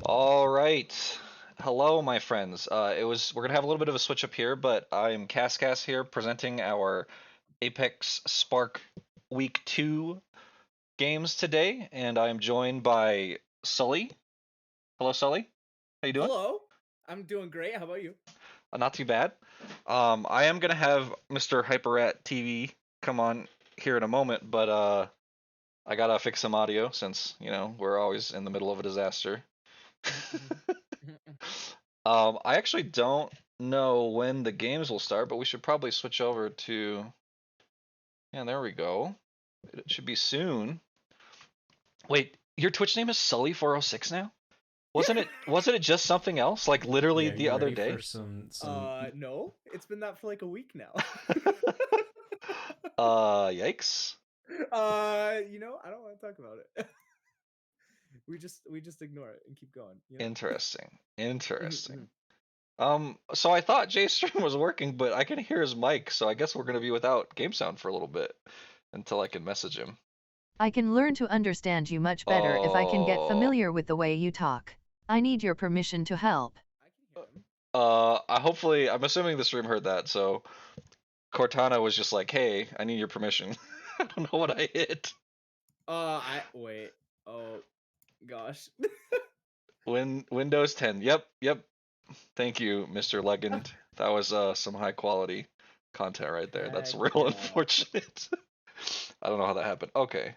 All right. Hello, my friends. We're gonna have a little bit of a switch up here, but I'm Cascas here presenting our Apex Spark Week 2 games today, and I'm joined by Sully. Hello, Sully. How you doing? Hello, I'm doing great. How about you? Not too bad. I am gonna have Mr. Hyperat TV come on here in a moment, but I gotta fix some audio since, we're always in the middle of a disaster. I actually don't know when the games will start, but we should probably switch over to. Yeah, there we go. It should be soon. Wait, your Twitch name is Sully406 now? Wasn't it? Wasn't it just something else? Like literally Yeah, the you other ready for day? some No, it's been that for like a week now. Yikes. I don't want to talk about it. we just ignore it and keep going. Interesting. Interesting. Mhm. So I thought Jay's stream was working, but I can hear his mic, so I guess we're gonna be without game sound for a little bit until I can message him. I can learn to understand you much better if I can get Oh. familiar with the way you talk. I need your permission to help. I can hear him. I'm assuming the stream heard that, so Cortana was just like, "Hey, I need your permission." I don't know what I hit. I wait. Oh gosh. Windows 10. Yep. Thank you, Mr. Legend. That was some high quality content right there. That's Heck real yeah. unfortunate. I don't know how that happened. Okay.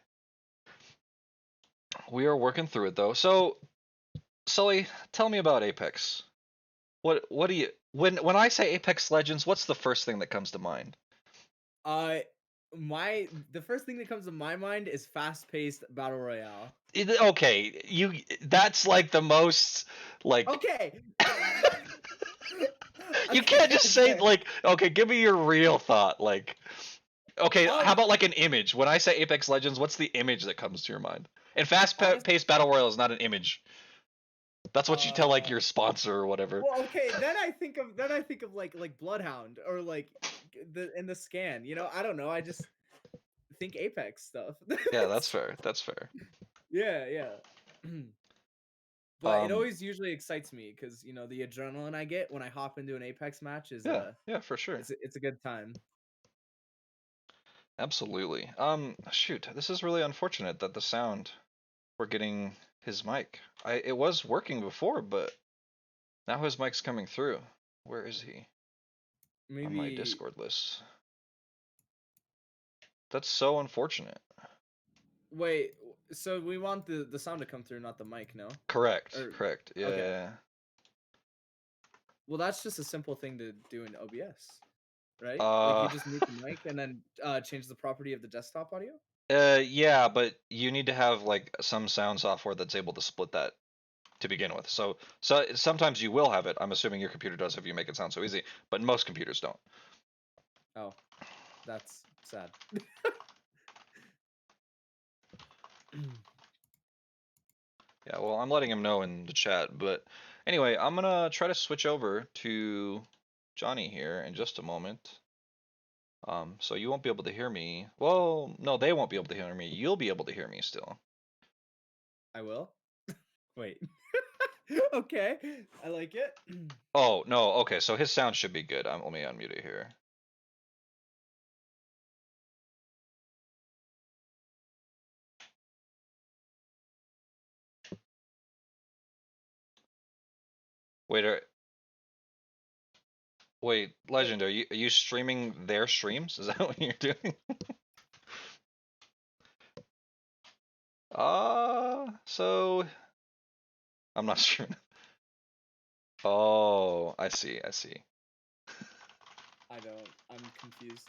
We are working through it though. So, Sully, tell me about Apex. What do you when I say Apex Legends, what's the first thing that comes to mind? Uh, the first thing that comes to my mind is fast-paced battle royale. Okay, that's like the most like Okay. you Okay. can't just say Okay. like, okay, give me your real thought. Like, okay, how Um. about like an image? When I say Apex Legends, what's the image that comes to your mind? And Honest. paced battle royale is not an image. That's what you tell like Uh. your sponsor or whatever. Well, okay, then I think of like Bloodhound or like the scan. I don't know. I just think Apex stuff. Yeah, that's fair. That's fair. Yeah, yeah. But it Um, always usually excites me because the adrenaline I get when I hop into an Apex match is yeah, for sure. it's a good time. Absolutely. Shoot, this is really unfortunate that the sound we're getting his mic. It was working before, but now his mic's coming through. Where is he? On my Maybe. Discord list. That's so unfortunate. Wait. So we want the sound to come through, not the mic, no? Correct. Or Correct. Yeah. okay. Yeah. Well, that's just a simple thing to do in OBS, Yeah. right? Like you just mute the mic and then change the property of the desktop audio. Yeah, but you need to have like some sound software that's able to split that to begin with. So sometimes you will have it. I'm assuming your computer does if you make it sound so easy, but most computers don't. Oh, that's sad. Yeah, well, I'm letting him know in the chat, but anyway, I'm gonna try to switch over to Johnny here in just a moment. So you won't be able to hear me. Well, no, they won't be able to hear me. You'll be able to hear me still. I will. Wait. Okay, I like it. Oh, no, okay, so his sound should be good. Let me unmute it here. Wait, wait, Legend, are you streaming their streams? Is that what you're doing? So I'm not sure. Oh, I see. I don't. I'm confused.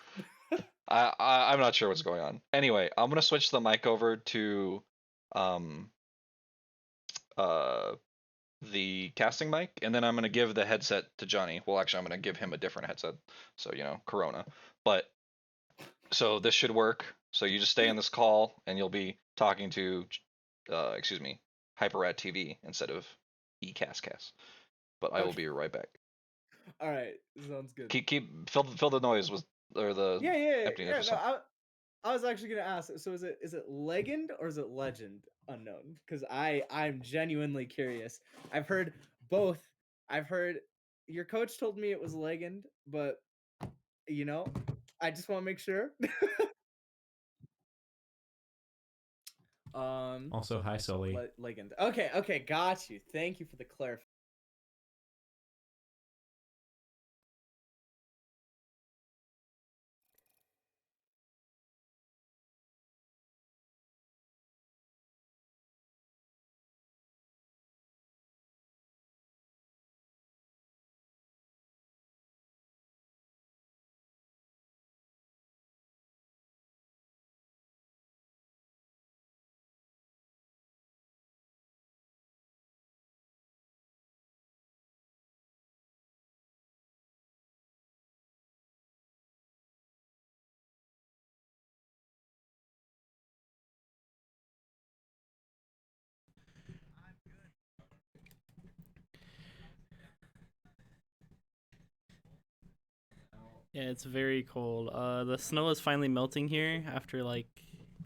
I'm not sure what's going on. Anyway, I'm gonna switch the mic over to um uh the casting mic, and then I'm gonna give the headset to Johnny. Well, actually, I'm gonna give him a different headset, so Corona. But so this should work. So you just stay on this call, and you'll be talking to, excuse me, Hyperrat TV instead of eCastcast. But I will Okay. be right back. All right. Sounds good. Keep fill the noise with or the Yeah, yeah, yeah. emptiness Yeah, with no, some. I was actually gonna ask. So is it legend or is it legend unknown? Because I'm genuinely curious. I've heard both. I've heard your coach told me it was legend, but you know, I just want to make sure. Also, hi, Sully. Legend. Okay, okay, got you. Thank you for the clarification. Yeah, it's very cold. The snow is finally melting here after like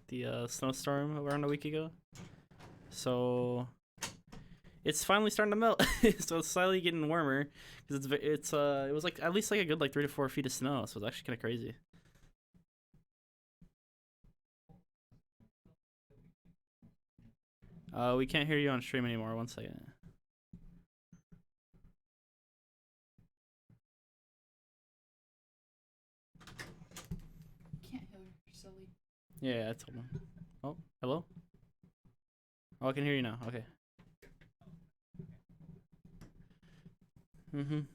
the snowstorm around a week ago. So it's finally starting to melt. So it's slightly getting warmer because it was like at least like a good like 3 to 4 feet of snow. So it's actually kind of crazy. We can't hear you on stream anymore. 1 second. Can't hear you, silly. Yeah, I told him. Oh, hello. Oh, I can hear you now. Okay. Mhm.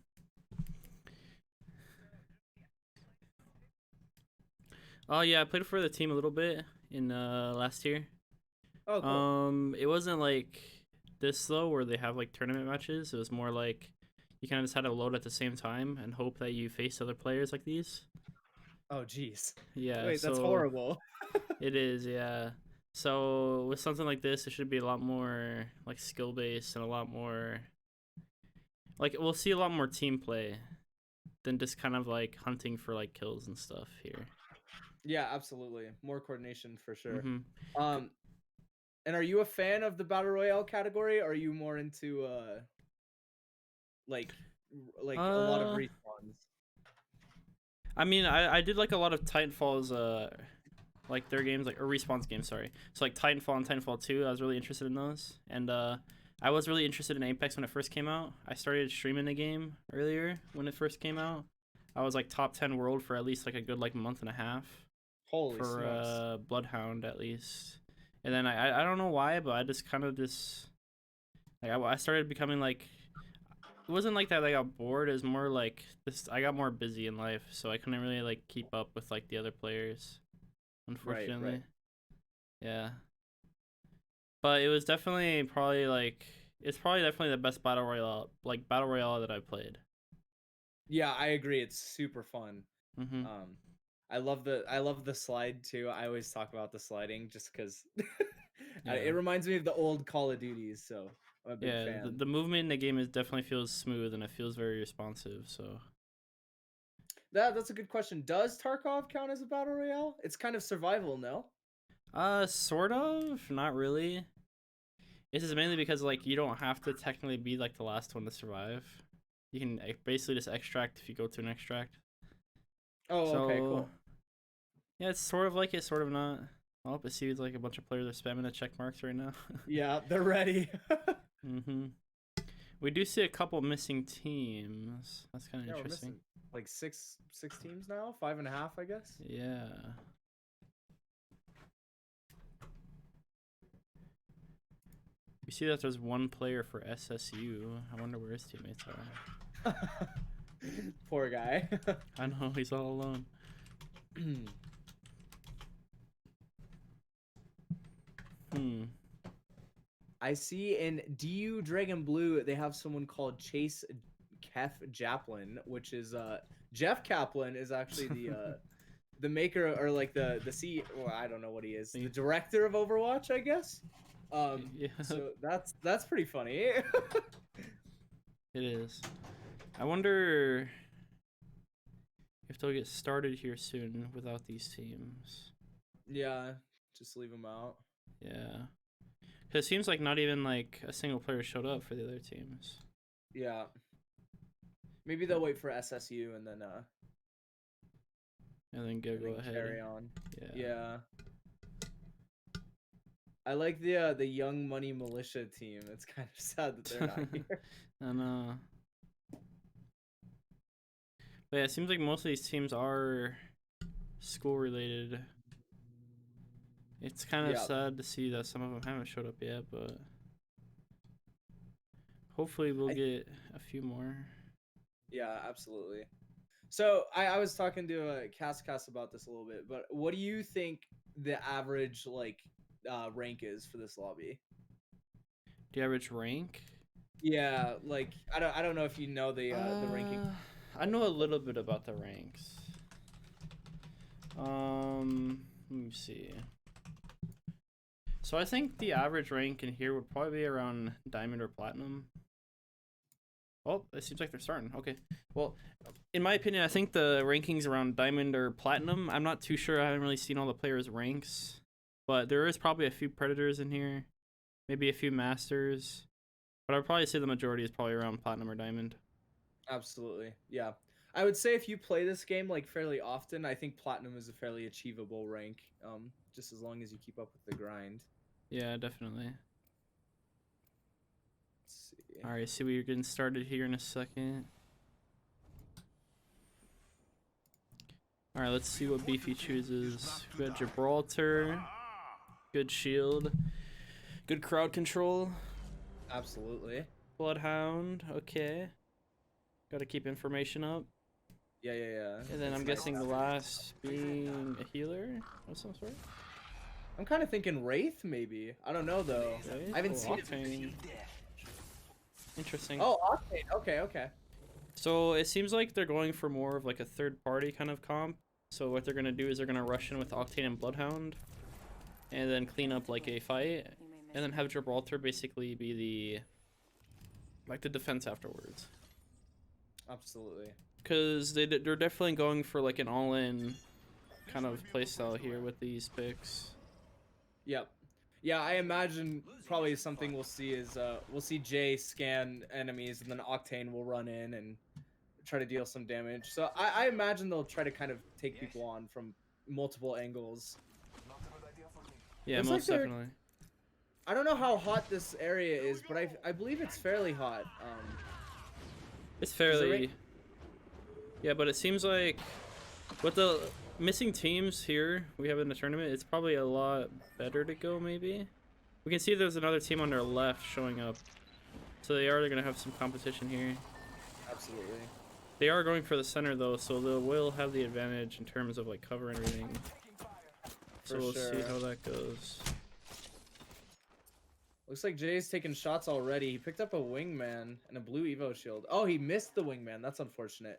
Oh yeah, I played for the team a little bit in last year. Oh, cool. It wasn't like this though, where they have like tournament matches. It was more like you kind of just had to load at the same time and hope that you face other players like these. Oh, jeez. Yeah, Wait, that's so horrible. it is, yeah. So with something like this, it should be a lot more like skill based and a lot more like we'll see a lot more team play than just kind of like hunting for like kills and stuff here. Yeah, absolutely. More coordination for sure. Mhm. Um, and are you a fan of the battle royale category? Or are you more into like a lot of Uh, respawns? I mean, I did like a lot of Titanfall's like their games like or Respawn's games, sorry. So like Titanfall and Titanfall 2, I was really interested in those. And I was really interested in Apex when it first came out. I started streaming the game earlier when it first came out. I was like top 10 world for at least like a good like month and a half Holy for smokes. Bloodhound at least. And then I don't know why, but I just kind of just like I started becoming like it wasn't like that I got bored. It was more like this I got more busy in life, so I couldn't really like keep up with like the other players, Right, unfortunately. right. Yeah. But it was definitely probably like it's probably definitely the best battle royale that I've played. Yeah, I agree. It's super fun. Mhm. Um, I love the slide too. I always talk about the sliding just because Yeah. it reminds me of the old Call of Duties. So I'm a big Yeah, fan. the movement in the game is definitely feels smooth and it feels very responsive, so That's a good question. Does Tarkov count as a battle royale? It's kind of survival, no? sort of, not really. This is mainly because like you don't have to technically be like the last one to survive. You can basically just extract if you go to an extract. Oh, okay, So cool. yeah, it's sort of like it, sort of not. Oh, I see like a bunch of players are spamming the check marks right now. Yeah, they're ready. Mhm. We do see a couple missing teams. That's kind of Yeah, we're interesting. missing like six teams now, 5.5, I guess. Yeah. We see that there's one player for SSU. I wonder where his teammates are. Poor guy. I know he's all alone. Hmm. I see in DU Dragon Blue they have someone called Chase Kef Japlin, which is Jeff Kaplan is actually the maker or like the C well, I don't know what he is. The director of Overwatch, I guess. Yeah, So that's pretty funny. it is. I wonder if they'll get started here soon without these teams. Yeah, just leave them out. Yeah. 'Cause it seems like not even like a single player showed up for the other teams. Yeah. Maybe they'll wait for SSU and then And then go ahead. carry on. Yeah. Yeah. I like the Young Money Militia team. It's kind of sad that they're not here. I know. But yeah, it seems like most of these teams are school related. It's kind of Yeah. sad to see that some of them haven't showed up yet, but hopefully we'll get a few more. Yeah, absolutely. So I was talking to Cass about this a little bit, but what do you think the average like rank is for this lobby? The average rank? Yeah, like I don't know if you know the ranking. I know a little bit about the ranks. Let me see. So I think the average rank in here would probably be around diamond or platinum. Oh, it seems like they're starting. Okay. Well, in my opinion, I think the rankings around diamond or platinum. I'm not too sure. I haven't really seen all the players' ranks, but there is probably a few predators in here, maybe a few masters. But I'd probably say the majority is probably around platinum or diamond. Absolutely. Yeah. I would say if you play this game like fairly often, I think platinum is a fairly achievable rank. Just as long as you keep up with the grind. Yeah, definitely. Let's see. All right, so we're getting started here in a second. All right, let's see what Beefy chooses. We got Gibraltar, good shield, good crowd control. Absolutely. Bloodhound, okay. Got to keep information up. Yeah. And then That's I'm nice. guessing the last being a healer of some sort. I'm kind of thinking Wraith, maybe. I don't know though. Right? I haven't seen it. Octane. Interesting. Oh, Octane. Okay. So it seems like they're going for more of like a third party kind of comp. So what they're gonna do is they're gonna rush in with Octane and Bloodhound, and then clean up like a fight, and then have Gibraltar basically be the defense afterwards. Absolutely. Because they're definitely going for like an all-in kind of playstyle here with these picks. Yep. Yeah, I imagine probably something we'll see is we'll see Jay scan enemies and then Octane will run in and try to deal some damage. So I imagine they'll try to kind of take people on from multiple angles. Yeah, Looks like most they're- definitely. I don't know how hot this area is, but I believe it's fairly hot. It's it fairly. right? Yeah, but it seems like with the missing teams here we have in the tournament, it's probably a lot better to go. Maybe we can see there's another team on their left showing up, so they are going to have some competition here. Absolutely. They are going for the center though, so they will have the advantage in terms of like cover and everything. So For we'll see sure. how that goes. Looks like Jay's taking shots already. He picked up a wingman and a blue Evo shield. Oh, he missed the wingman. That's unfortunate.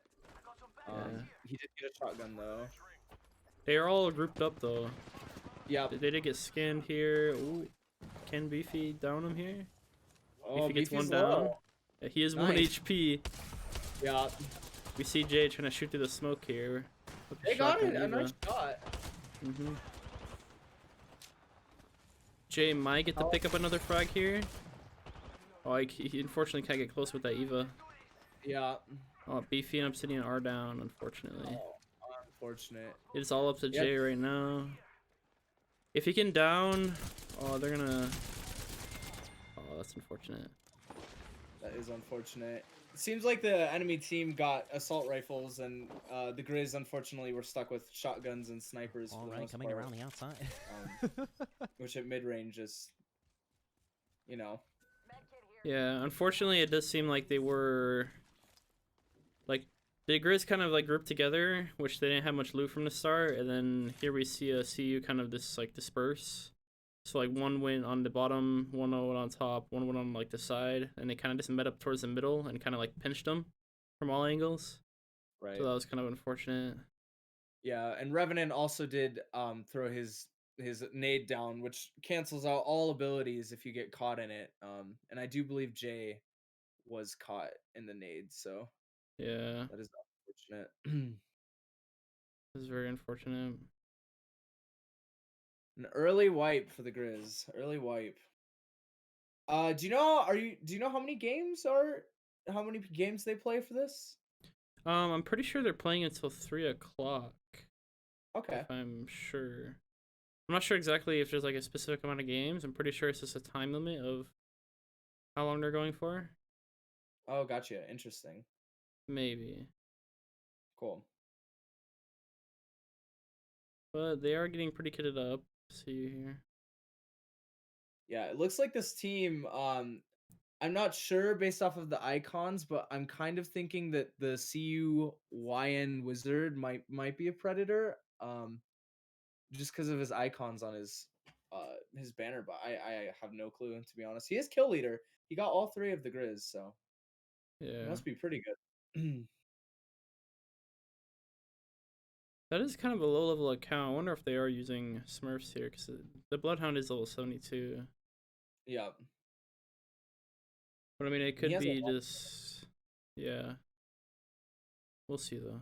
Yeah. He did get a shotgun though. They are all grouped up though. Yeah. They did get scanned here. Ooh, can Beefy down him here? Oh, Beefy gets Beefy's one down. low. Yeah, he is 1 Nice. HP. Yeah. We see Jay trying to shoot through the smoke here. with the They got it. shotgun A Eva. nice shot. Jay might get to pick up another frag here. Oh, he unfortunately can't get close with that Eva. Yeah. Oh, Beefy and Obsidian are down, unfortunately. Oh, unfortunate. It's all up to Yeah. Jay right now. If he can down, oh, they're gonna. Oh, that's unfortunate. That is unfortunate. It seems like the enemy team got assault rifles, and the Griz unfortunately were stuck with shotguns and snipers for All the right, most coming part, around the outside. which at mid range is, you know. Yeah, unfortunately, it does seem like they were. Like, the Grizz kind of like grouped together, which they didn't have much loot from the start, and then here we see a CU kind of disperse. So like one went on the bottom, one went on top, one went on like the side, and they kind of just met up towards the middle and kind of like pinched them from all angles. Right. So that was kind of unfortunate. Yeah, and Revenant also did throw his nade down, which cancels out all abilities if you get caught in it. And I do believe Jay was caught in the nade, so Yeah, that is unfortunate. it was very unfortunate. An early wipe for the Grizz. Early wipe. Do you know how many games they play for this? I'm pretty sure they're playing until 3 o'clock. Okay. If I'm sure. I'm not sure exactly if there's like a specific amount of games. I'm pretty sure it's just a time limit of how long they're going for. Oh, gotcha. Interesting. Maybe. Cool. But they are getting pretty kitted up. See here. Yeah, it looks like this team, I'm not sure based off of the icons, but I'm kind of thinking that the CUYN wizard might be a predator. Just because of his icons on his banner, but I have no clue, to be honest. He is kill leader. He got all 3 of the Grizz, so he Yeah. must be pretty good. That is kind of a low level account. I wonder if they are using Smurfs here because the Bloodhound is level 72. Yeah. But I mean, it He could has a be lot. just. Yeah. We'll see though.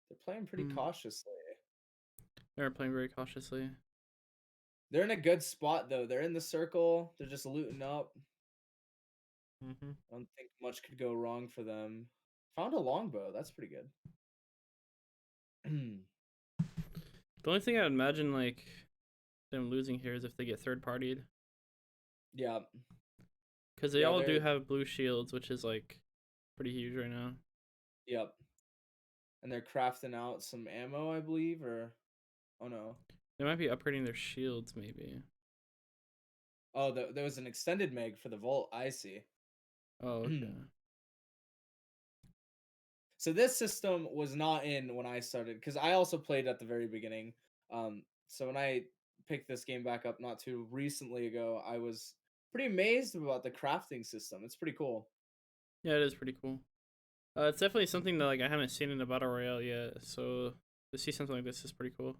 They're playing pretty cautiously. They're playing very cautiously. They're in a good spot though. They're in the circle. They're just looting up. Mm-hmm. I don't think much could go wrong for them. Found a longbow. That's pretty good. The only thing I would imagine like them losing here is if they get third partied. Yeah. Because they Yeah, all do they're- have blue shields, which is like pretty huge right now. Yep. And they're crafting out some ammo, I believe, or oh no. They might be upgrading their shields, maybe. Oh, there was an extended mag for the Volt. I see. Oh, okay. So this system was not in when I started because I also played at the very beginning. So when I picked this game back up not too recently ago, I was pretty amazed about the crafting system. It's pretty cool. Yeah, it is pretty cool. It's definitely something that like I haven't seen in a battle royale yet, so to see something like this is pretty cool.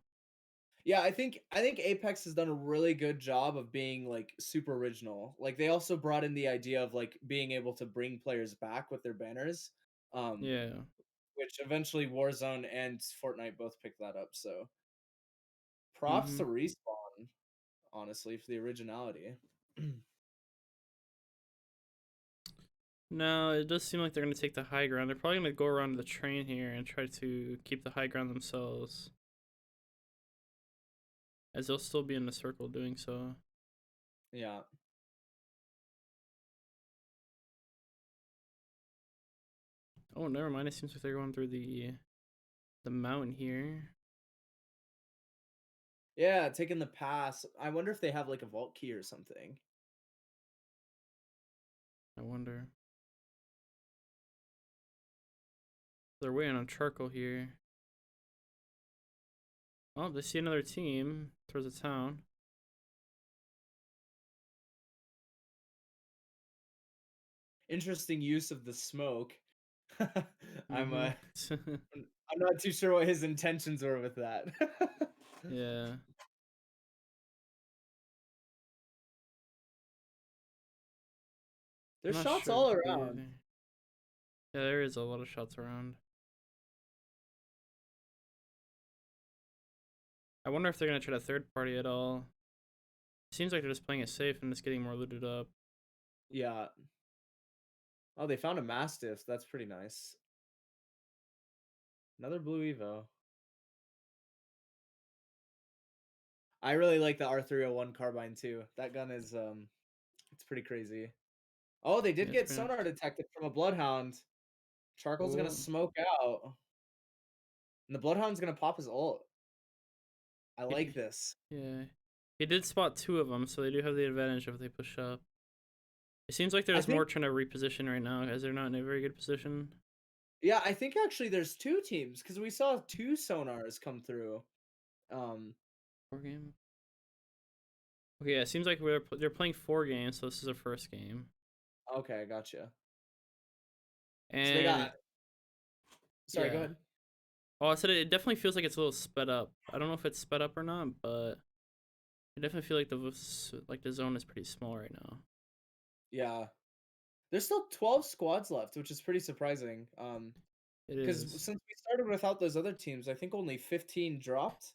Yeah, I think Apex has done a really good job of being like super original. Like they also brought in the idea of like being able to bring players back with their banners. Um, Yeah. which eventually Warzone and Fortnite both picked that up. So props Mm-hmm. to Respawn, honestly, for the originality. No, it does seem like they're gonna take the high ground. They're probably gonna go around the train here and try to keep the high ground themselves. As they'll still be in the circle doing so. Yeah. Oh, never mind. It seems like they're going through the mountain here. Yeah, taking the pass. I wonder if they have like a vault key or something. I wonder. They're waiting on charcoal here. Oh, they see another team towards the town. Interesting use of the smoke. I'm Mm-hmm. I'm not too sure what his intentions were with that. Yeah. There's I'm not shots sure all either. around. Yeah, there is a lot of shots around. I wonder if they're gonna try to third party at all. Seems like they're just playing it safe and just getting more looted up. Yeah. Oh, they found a Mastiff. That's pretty nice. Another blue Evo. I really like the R301 carbine too. That gun is it's pretty crazy. Oh, they did Yeah, get it's pretty sonar detected from a Bloodhound. Charcoal's gonna cool. smoke out. And the Bloodhound's gonna pop his ult. I like this. Yeah. He did spot 2 of them, so they do have the advantage if they push up. It seems like they're I just more think trying to reposition right now, as they're not in a very good position. yeah, I think actually there's 2 teams because we saw 2 sonars come through. Um 4 game. Okay, yeah, it seems like they're playing 4 games, so this is their first game. okay, gotcha. And So they got Sorry, go yeah. ahead. Oh, I said it definitely feels like it's a little sped up. I don't know if it's sped up or not, but I definitely feel like the zone is pretty small right now. Yeah. There's still 12 squads left, which is pretty surprising. It Because is. since we started without those other teams, I think only 15 dropped.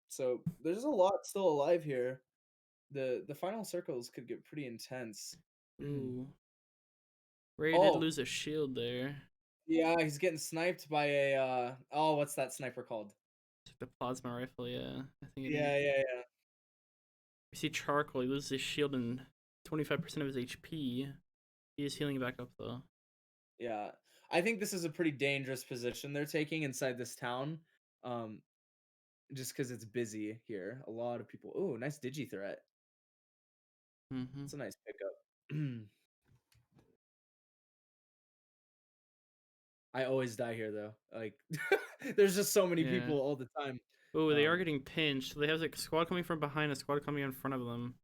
So there's a lot still alive here. The final circles could get pretty intense. Ooh. Ray did Oh, lose a shield there. yeah, he's getting sniped by a oh, what's that sniper called? Took the plasma rifle, yeah. I think it is. Yeah. We see Charcoal, he loses his shield and 25% of his HP. He is healing back up though. Yeah. I think this is a pretty dangerous position they're taking inside this town. Um, just because it's busy here. A lot of people. Oh, nice digi threat. Mm-hmm. It's a nice pickup. I always die here though. Like, there's just so many Yeah. people all the time. Oh, they are getting pinched. So they have like a squad coming from behind, a squad coming in front of them.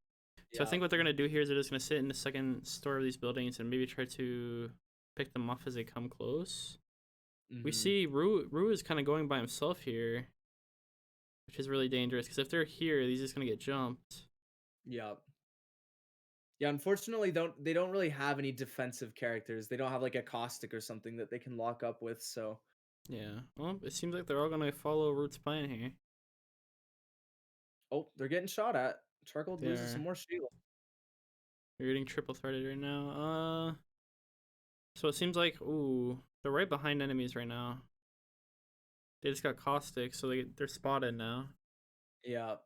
So I Yeah. think what they're gonna do here is they're just gonna sit in the second story of these buildings and maybe try to pick them off as they come close. We Mhm. see Rue is kind of going by himself here, which is really dangerous because if they're here, he's just gonna get jumped. Yeah. Yeah, unfortunately, they don't really have any defensive characters. They don't have like a caustic or something that they can lock up with. So, Yeah. Well, it seems like they're all gonna follow Root's plan here. oh, they're getting shot at. Charcoal loses some They're more shield. they're getting triple threaded right now. So it seems like they're right behind enemies right now. They just got caustic, so they're spotted now. Yeah.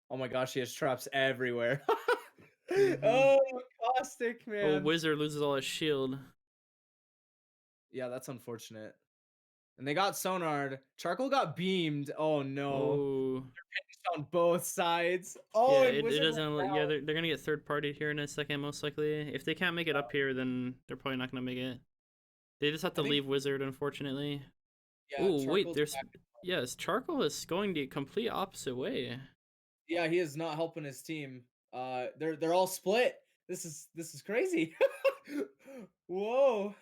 Oh my gosh, he has traps everywhere. Mhm. Oh, caustic, Oh, man. Wizard loses all his shield. Yeah, that's unfortunate. And they got sonared. Charcoal got beamed. Oh no. Oh, On both sides. Oh, yeah. and It Wizard went doesn't. down. Yeah, they're gonna get third party here in a second, most likely. If they can't make it up here, then they're probably not gonna make it. They just have I to think, leave Wizard, unfortunately. yeah, Oh, wait. Charcoal's There's back. yes. Charcoal is going the complete opposite way. Yeah, he is not helping his team. They're all split. This is crazy. Whoa.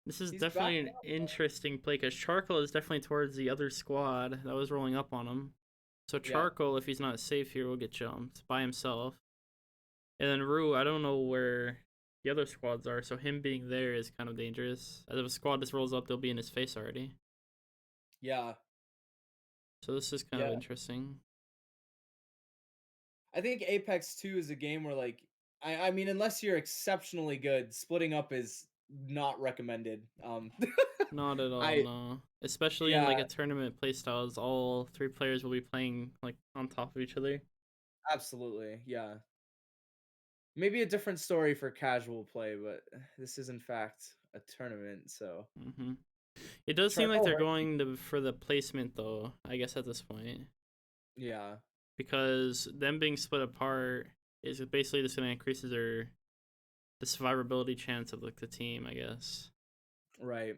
This is He's definitely backing an up. interesting play because Charcoal is definitely towards the other squad that was rolling up on him. So Yeah. Charcoal, if he's not safe here, will get jumped by himself. And then Rue, I don't know where the other squads are, so him being there is kind of dangerous. As if a squad just rolls up, they'll be in his face already. Yeah. So this is kind of Yeah. interesting. I think Apex 2 is a game where like I mean unless you're exceptionally good, splitting up is not recommended. Not at all, I no. Especially in yeah, like a tournament playstyles, all three players will be playing like on top of each other. absolutely. Yeah. Maybe a different story for casual play, but this is in fact a tournament, so hmm It does seem like Charcoal they're hurt. going for the placement though, I guess at this point. Yeah. Because them being split apart is basically just gonna increase the survivability chance of like the team, I guess. Right.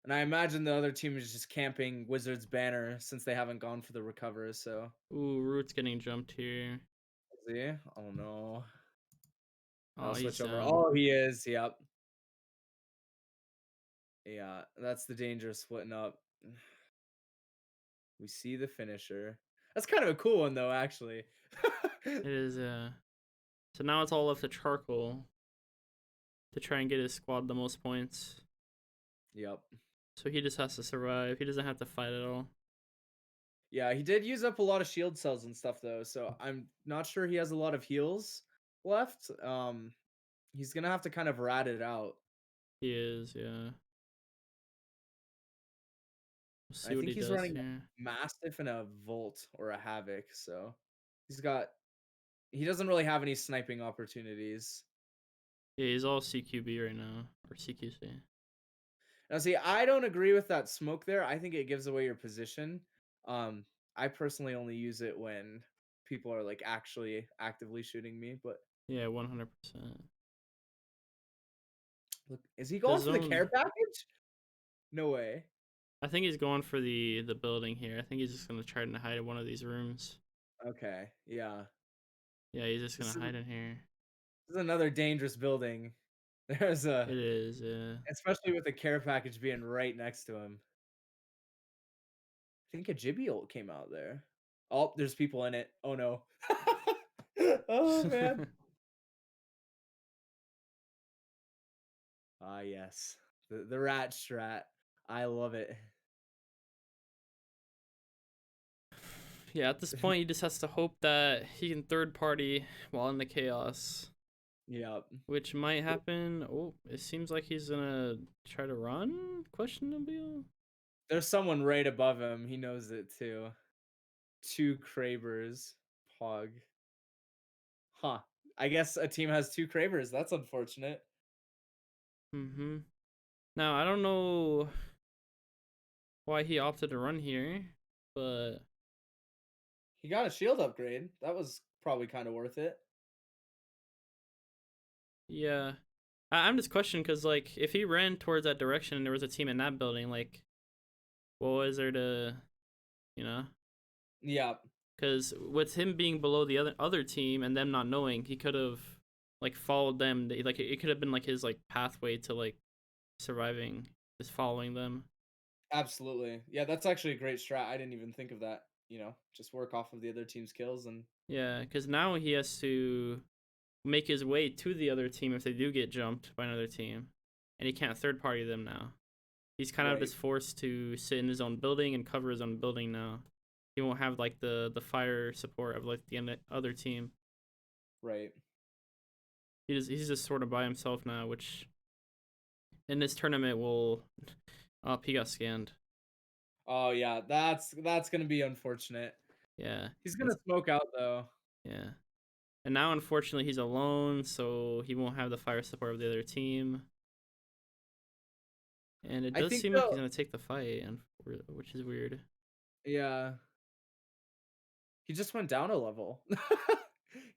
And I imagine the other team is just camping Wizards banner since they haven't gone for the recover, so Ooh, Root's getting jumped here. see? Oh no. Oh, I'll he's switch over. down. Oh, he is. Yep. Yeah, that's the danger splitting up. We see the finisher. That's kind of a cool one though, actually. It is so now it's all left to Charcoal to try and get his squad the most points. Yep. So he just has to survive. He doesn't have to fight at all. Yeah, he did use up a lot of shield cells and stuff though, so I'm not sure he has a lot of heals left. He's gonna have to kind of rat it out. He is, yeah. We'll I see what think he he's does running here. a Mastiff and a Volt or a Havoc, so he doesn't really have any sniping opportunities. Yeah, he's all CQB right now. Or CQC. Now, see, I don't agree with that smoke there. I think it gives away your position. I personally only use it when people are like actually actively shooting me. But Yeah, 100%. look, is he The going for the care zone. package? No way. I think he's going for the building here. I think he's just gonna try to hide in one of these rooms. Okay, yeah. Yeah, he's just This gonna is, hide in here. this is another dangerous building. There's It is, yeah. especially with the care package being right next to him. I think a Jibby ult came out there. Oh, there's people in it. Oh no. Oh man. Ah yes. The rat strat. I love it. Yeah, at this point, he just has to hope that he can third party while in the chaos, Yep. which might happen. Oh, it seems like he's gonna try to run? Questionable. There's someone right above him. He knows it too. 2 Kravers. Pog. Huh. I guess a team has 2 Kravers. That's unfortunate. Mm-hmm. Now, I don't know why he opted to run here, but He got a shield upgrade. That was probably kind of worth it. yeah. I'm just questioning because, like, if he ran towards that direction and there was a team in that building, like, what was there to, you know? Yep. Because with him being below the other team and them not knowing, he could have like followed them. Like it could have been like his like pathway to like surviving, just following them. Absolutely. Yeah, that's actually a great strat. I didn't even think of that. Just work off of the other team's kills and Yeah, because now he has to make his way to the other team if they do get jumped by another team, and he can't third party them now. He's kind of right. just forced to sit in his own building and cover his own building now. He won't have like the fire support of like the other team. Right. He's just sort of by himself now, which in this tournament will up. He got scanned. Oh yeah, that's gonna be unfortunate. Yeah. He's gonna smoke out though. Yeah. And now unfortunately he's alone, so he won't have the fire support of the other team. And it I does think seem like he's gonna take the fight, and which is weird. yeah. He just went down a level.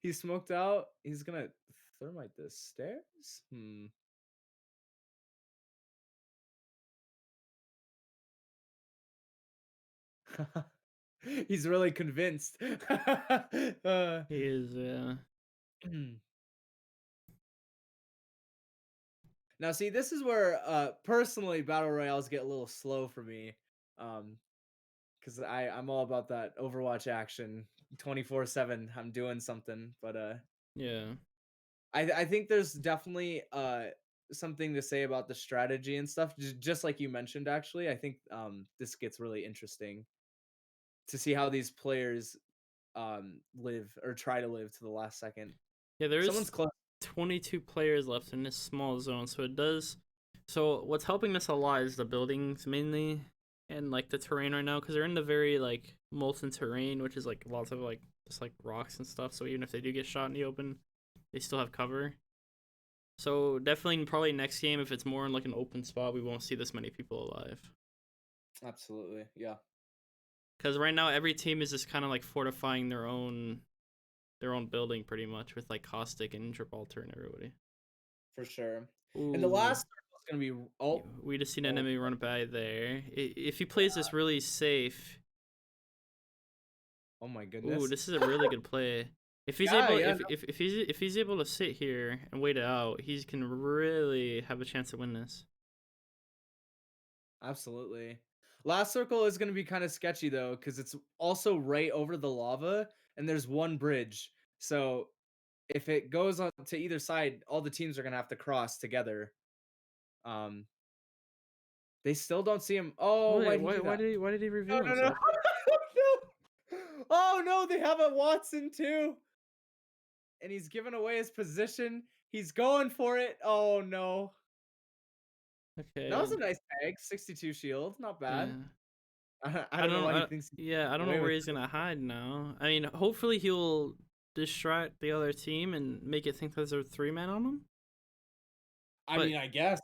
He smoked out. He's gonna thermite the stairs. He's really convinced. He is, Now, see, this is where personally battle royales get a little slow for me, because I'm all about that Overwatch action, 24/7. I'm doing something, but yeah. I think there's definitely something to say about the strategy and stuff. Just like you mentioned, actually, I think this gets really interesting to see how these players live or try to live to the last second. Yeah, there Someone's is close. 22 players left in this small zone, so it does. So what's helping us a lot is the buildings mainly, and like the terrain right now, because they're in the very like molten terrain, which is like lots of like just like rocks and stuff. So even if they do get shot in the open, they still have cover. So definitely, probably next game, if it's more in like an open spot, we won't see this many people alive. Absolutely, yeah. Because right now, every team is just kind of like fortifying their own building pretty much with like Caustic and Gibraltar and everybody. For sure. Ooh. And the last circle is gonna be We just seen an enemy run by there. If he plays this really safe. Oh my goodness. Ooh, this is a really good play. If he's Yeah, able, yeah, if he's able to sit here and wait it out, he can really have a chance to win this. Absolutely. Last circle is going to be kind of sketchy though, because it's also right over the lava, and there's one bridge. So if it goes on to either side, all the teams are going to have to cross together. They still don't see him. Oh, Wait, why did he No, reveal no, no. himself? No. Oh no, they have a Watson too. And he's giving away his position. He's going for it. Oh no. Okay. That was a nice tag. 62 shield. Not bad. Yeah. I don't know why he thinks. Yeah, I don't know where he's gonna hide now. I mean, hopefully he'll distract the other team and make it think there's a 3-man on him. I mean, I guess.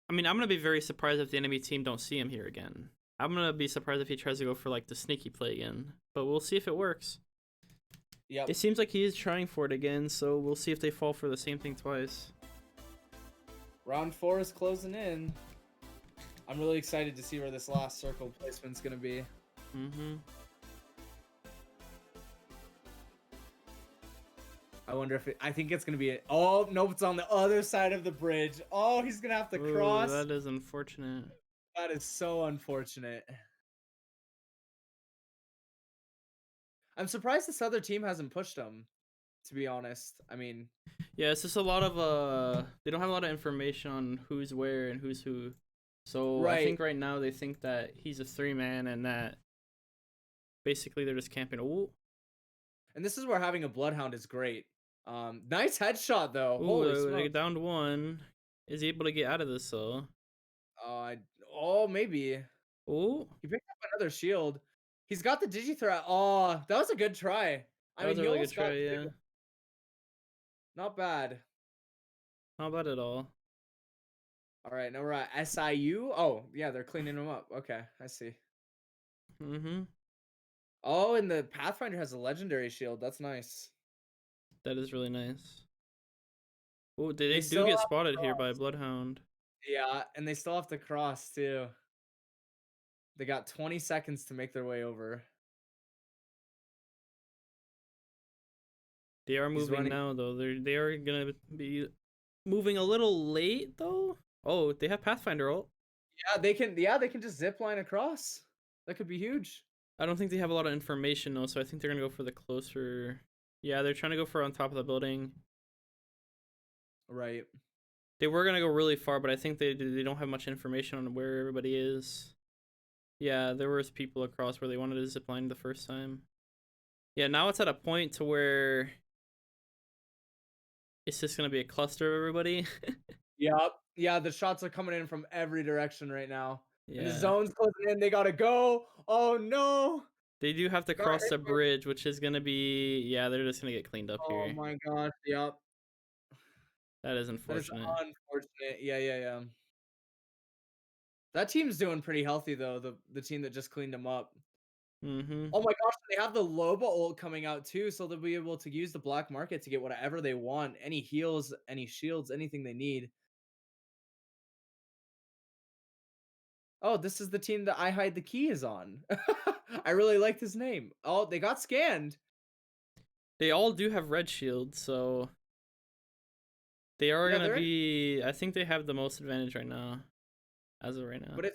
I mean, I'm gonna be very surprised if the enemy team don't see him here again. I'm gonna be surprised if he tries to go for like the sneaky play again. But we'll see if it works. Yep. It seems like he is trying for it again, so we'll see if they fall for the same thing twice. Round 4 is closing in. I'm really excited to see where this last circle placement's gonna be. Mm-hmm. I wonder if I think it's gonna be oh nope, it's on the other side of the bridge. Oh, he's gonna have to cross. That is unfortunate. That is so unfortunate. I'm surprised this other team hasn't pushed him. to be honest. I mean, Yeah, it's just a lot of they don't have a lot of information on who's where and who's who. So I right. think right now they think that he's a 3-man and that basically they're just camping. Oh, And this is where having a bloodhound is great. Nice headshot though. Holy ooh, they smokes. downed one. Is he able to get out of this though? I oh maybe. Oh, He picked up another shield. He's got the digi threat. Oh, that was a good try. I that mean, was a he really good almost got try. Yeah, two. Not bad. not bad at all. All right, now we're at SIU. Oh, yeah, they're cleaning them up. Okay, I see. Mm-hmm. Oh, and the Pathfinder has a legendary shield. That's nice. That is really nice. Oh, they They do still get have to spotted here by a cross. bloodhound. Yeah, and they still have to cross too. They got 20 seconds to make their way over. They are He's moving running. now though. They are gonna be moving a little late though. Oh, they have Pathfinder ult. Yeah, they can. Yeah, they can just zip line across. That could be huge. I don't think they have a lot of information though, so I think they're gonna go for the closer. Yeah, they're trying to go for on top of the building. Right. They were gonna go really far, but I think they don't have much information on where everybody is. Yeah, there was people across where they wanted to zip line the first time. Yeah, now it's at a point to where it's just gonna be a cluster of everybody. Yep. Yeah, the shots are coming in from every direction right now. And the Yeah, zone's closing in. They gotta go. Oh no. they do have to Got cross hit the by- bridge, which is gonna be yeah, they're just gonna get cleaned up Oh here. my gosh. Yep. That is That is unfortunate. unfortunate. Yeah, yeah, yeah. That team's doing pretty healthy though. The team that just cleaned them up. Mm-hmm. Oh my gosh, they have the Loba ult coming out too, so they'll be able to use the black market to get whatever they want. Any heals, any shields, anything they need. Oh, this is the team that I Hide the Key is on. I really liked his name. Oh, they got scanned. They all do have red shields, so they are Yeah, gonna they're in. be. I think they have the most advantage right now, as of right now. But if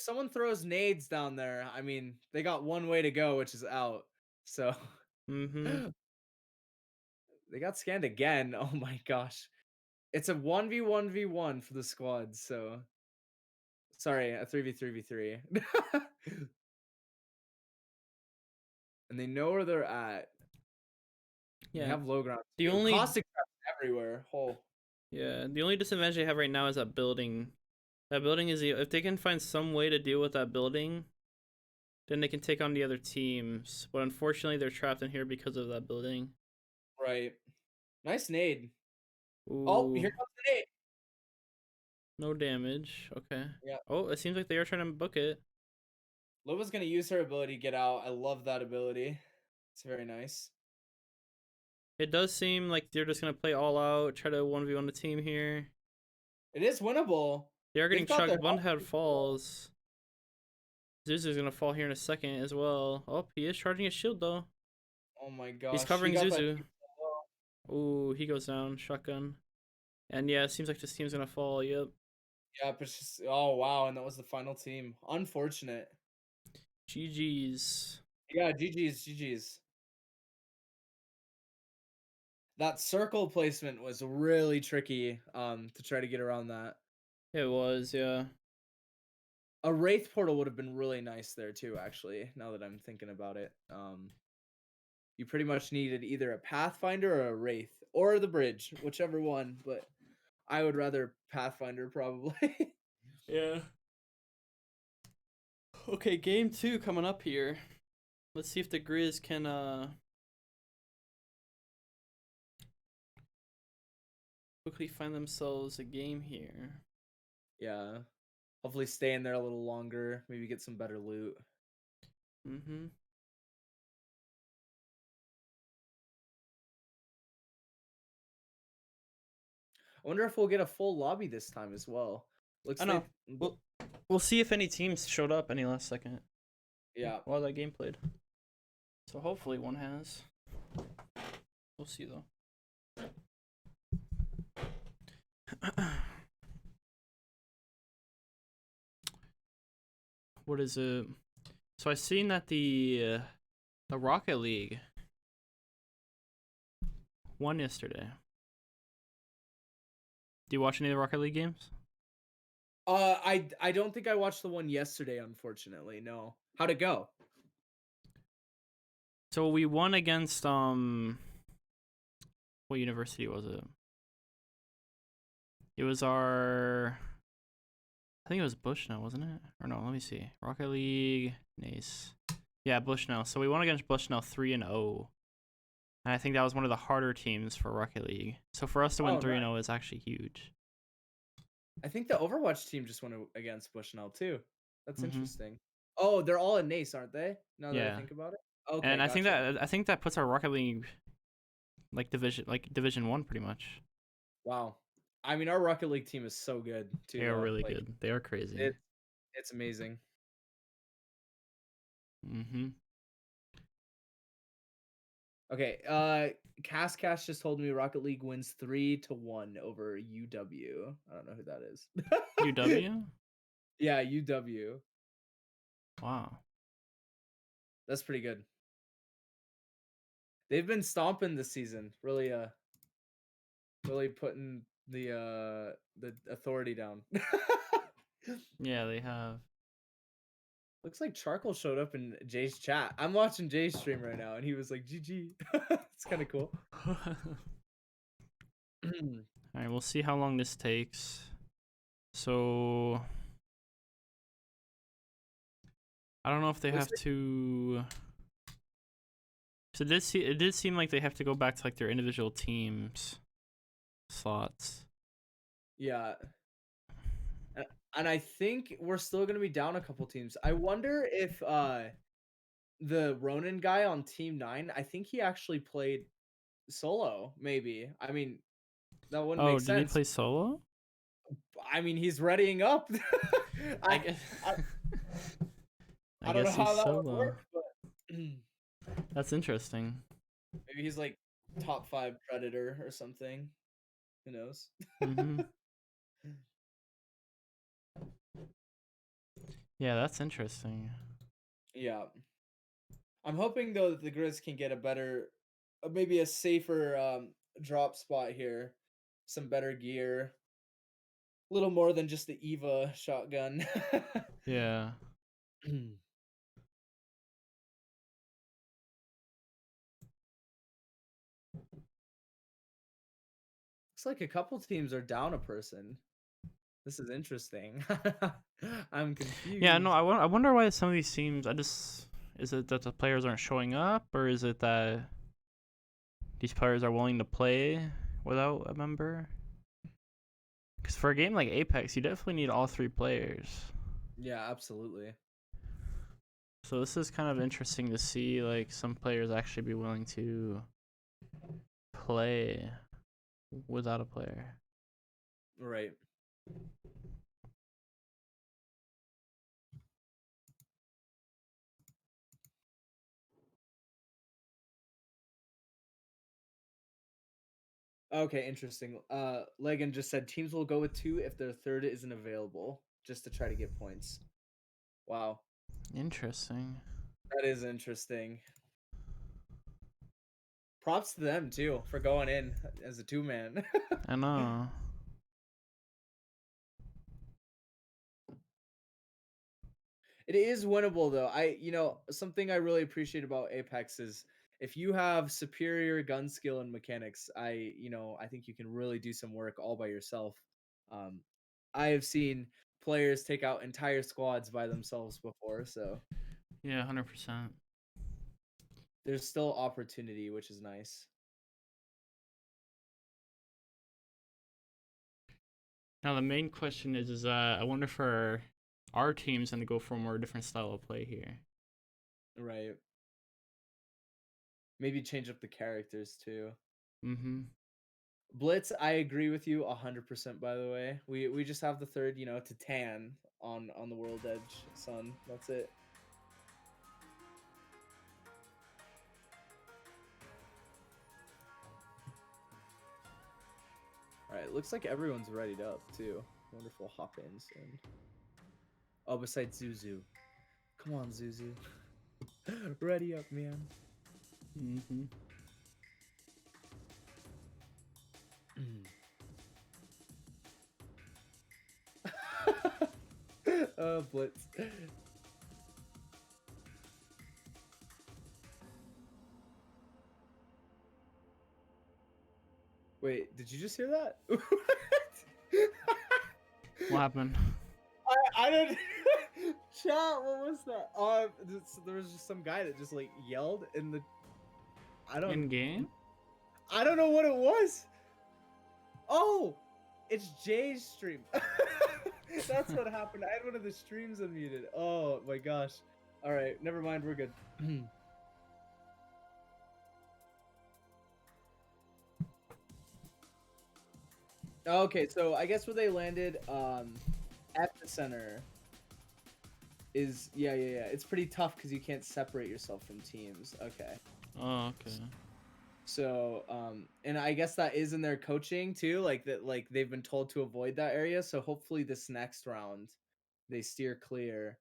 someone throws nades down there, I mean, they got one way to go, which is out. So Mm-hmm. they got scanned again. Oh my gosh. It's a 1v1v1 for the squad, so sorry, a 3v3v3. And they know where they're at. They Yeah. have low ground. The too. only Caustic traps everywhere. Oh. the only disadvantage they have right now is that building. That building is if they can find some way to deal with that building, then they can take on the other teams. But unfortunately, they're trapped in here because of that building. Right. Nice nade. Ooh, Oh, here comes the nade. no damage. Okay. Yeah. Oh, it seems like they are trying to book it. Lova's gonna use her ability to get out. I love that ability. It's very nice. It does seem like they're just gonna play all out, try to 1v1 the team here. It is winnable. They are getting They've got their chucked. One health head pretty falls. Zuzu's gonna fall here in a second as well. Oh, he is charging his shield though. Oh my gosh. He's she covering got that Zuzu. team so low. Ooh, he goes down. Shotgun. And yeah, it seems like this team's gonna fall. Yep. Yeah, but it's just oh wow, and that was the final team. Unfortunate. GG's. Yeah, GG's. That circle placement was really tricky to try to get around that. It was, yeah. A Wraith portal would have been really nice there too, actually, now that I'm thinking about it. You pretty much needed either a Pathfinder or a Wraith. Or the bridge, whichever one, but I would rather Pathfinder probably. Yeah. Okay, game 2 coming up here. Let's see if the Griz can quickly find themselves a game here. Yeah. Hopefully stay in there a little longer, maybe get some better loot. Mm-hmm. I wonder if we'll get a full lobby this time as well. Looks I know. like We'll see if any teams showed up any last second yeah. while that game played. So hopefully one has. We'll see though. What is it? So I seen that the Rocket League won yesterday. Do you watch any of the Rocket League games? I don't think I watched the one yesterday, unfortunately. No. How'd it go? So we won against what university was it? It was our, I think it was Bushnell, wasn't it? Or no, let me see. Rocket League, nice. Yeah, Bushnell. So we won against Bushnell 3-0. And I think that was one of the harder teams for Rocket League. So for us to win 3-0 is actually huge. I think the Overwatch team just went against Bushnell too. That's Mhm. interesting. Oh, they're all in NACE, aren't they? Now that I Yeah. think about it. Okay, And I gotcha. think that puts our Rocket League like Division 1 pretty much. Wow. I mean, our Rocket League team is so good too. They are Though. really Like, good. They are crazy. it's amazing. Mhm. Okay, Cash just told me Rocket League wins 3-1 over UW. I don't know who that is. UW? Yeah, UW. Wow. That's pretty good. They've been stomping this season. Really really putting the authority down. Yeah, they have. Looks like Charcoal showed up in Jay's chat. I'm watching Jay's stream right now and he was like GG. It's kind of cool. Alright, we'll see how long this takes. So I don't know if they Looks have to. So it did seem like they have to go back to like their individual teams slots. Yeah. And I think we're still gonna be down a couple teams. I wonder if the Ronin guy on Team 9, I think he actually played solo, maybe. I mean, that wouldn't Oh, make did he sense. play solo? I mean, he's readying up. I guess. I don't know guess how he's that would solo. work, but That's interesting. maybe he's like top 5 predator or something. Who knows? Mhm. Yeah, that's interesting. Yeah. I'm hoping though that the Grizz can get a better, maybe a safer drop spot here, some better gear, a little more than just the Eva shotgun. Yeah. Looks like a couple teams are down a person. This is interesting. I'm confused. Yeah, no, I wonder why some of these teams. Is it that the players aren't showing up, or is it that these players are willing to play without a member? Because for a game like Apex, you definitely need all 3 players. Yeah, absolutely. So this is kind of interesting to see, like, some players actually be willing to play without a player. Right. Okay, interesting. Legan just said teams will go with 2 if their third isn't available, just to try to get points. Wow. Interesting. That is interesting. Props to them too for going in as a 2-man. I know. It is winnable though. Something I really appreciate about Apex is if you have superior gun skill and mechanics, I think you can really do some work all by yourself. Um, I have seen players take out entire squads by themselves before, so Yeah, 100%. there's still opportunity, which is nice. Now the main question is I wonder if our team's gonna go for a more different style of play here. Right. Maybe change up the characters too. Mm-hmm. Blitz, I agree with you 100%. By the way, we just have the third, to tan on the World Edge Sun. That's it. All right, looks like everyone's readied up too. Wonderful hop-ins and besides Zuzu. Come on, Zuzu. Ready up, man. Mm-hmm. Blitz. Wait, did you just hear that? What happened? I don't. Chat. What was that? There was just some guy that just like yelled in the. I don't. In game? I don't know what it was. Oh, it's Jay's stream. That's what happened. I had one of the streams unmuted. Oh my gosh. All right, never mind. We're good. Okay, so I guess where they landed at the center is yeah. It's pretty tough because you can't separate yourself from teams. Okay. Oh, okay. So, and I guess that is in their coaching too, like that, like they've been told to avoid that area. So hopefully this next round, they steer clear.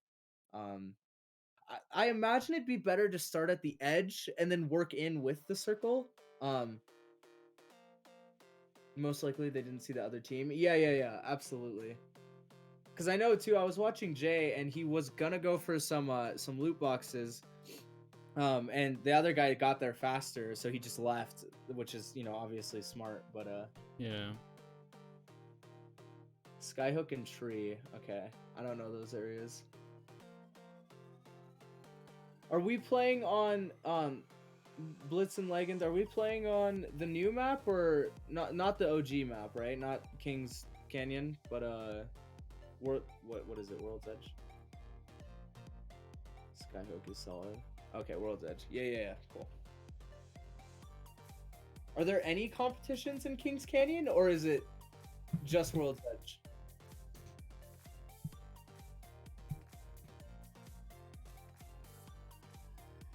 I imagine it'd be better to start at the edge and then work in with the circle. Most likely they didn't see the other team. Yeah, absolutely. Because I know too, I was watching Jay and he was gonna go for some loot boxes. And the other guy got there faster, so he just left, which is, obviously smart, but Yeah. Skyhook and Tree. Okay. I don't know those areas. Are we playing on Blitz and Legend? Are we playing on the new map or not the OG map, right? Not King's Canyon, but what is it? World's Edge. Skyhook is solid. Okay, World's Edge. Yeah, cool. Are there any competitions in Kings Canyon, or is it just World's Edge?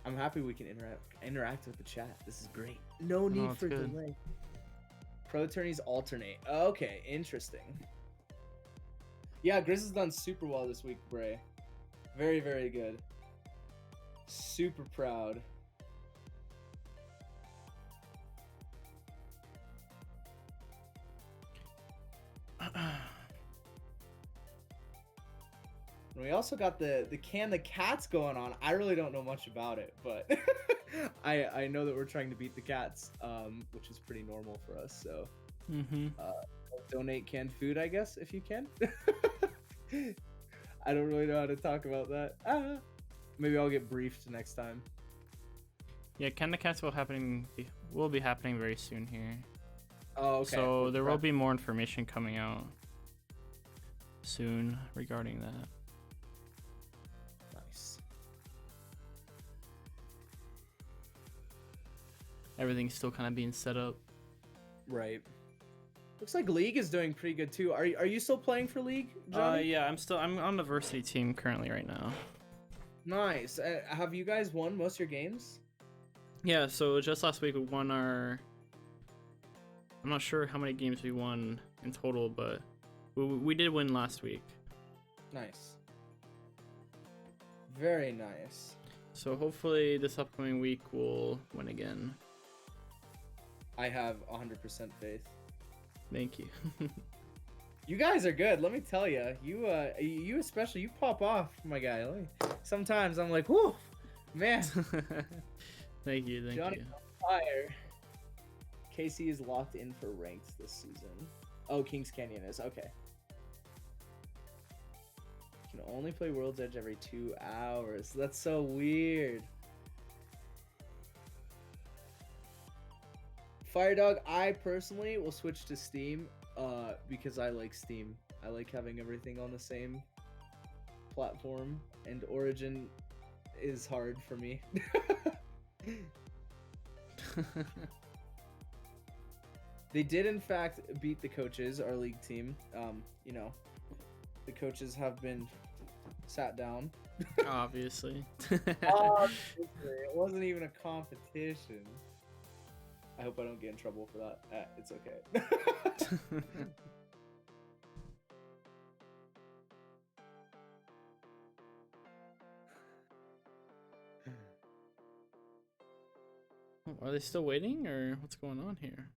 I'm happy we can interact with the chat. This is great. No need it's for good. delay. Pro tourneys alternate. Okay, interesting. Yeah, Griz has done super well this week, Bray. Very, very good. Super proud. We also got the Can the Cats going on. I really don't know much about it, but I know that we're trying to beat the cats, which is pretty normal for us. So donate canned food, I guess, if you can. I don't really know how to talk about that. Maybe I'll get briefed next time. Yeah, Can the Cats will be happening very soon here. Oh, okay. So there will be more information coming out soon regarding that. Nice. Everything's still kind of being set up. Right. Looks like League is doing pretty good too. Are you still playing for League, Johnny? Yeah, I'm on the varsity team currently right now. Nice. Have you guys won most of your games? Yeah, so just last week we won I'm not sure how many games we won in total, but we did win last week. Nice. Very nice. So hopefully this upcoming week we'll win again. I have 100% faith. Thank you. You guys are good. Let me tell you. You especially, you pop off, my guy. Sometimes I'm like, whoo, man. Thank you. Johnny on fire. KC is locked in for ranked this season. Oh, Kings Canyon is. Okay. Can only play World's Edge every 2 hours. That's so weird. Firedog, I personally will switch to Steam because I like Steam. I like having everything on the same platform, and Origin is hard for me. They did in fact beat the coaches, our league team. The coaches have been sat down. Obviously. Obviously, it wasn't even a competition. I hope I don't get in trouble for that. It's okay. Are they still waiting, or what's going on here?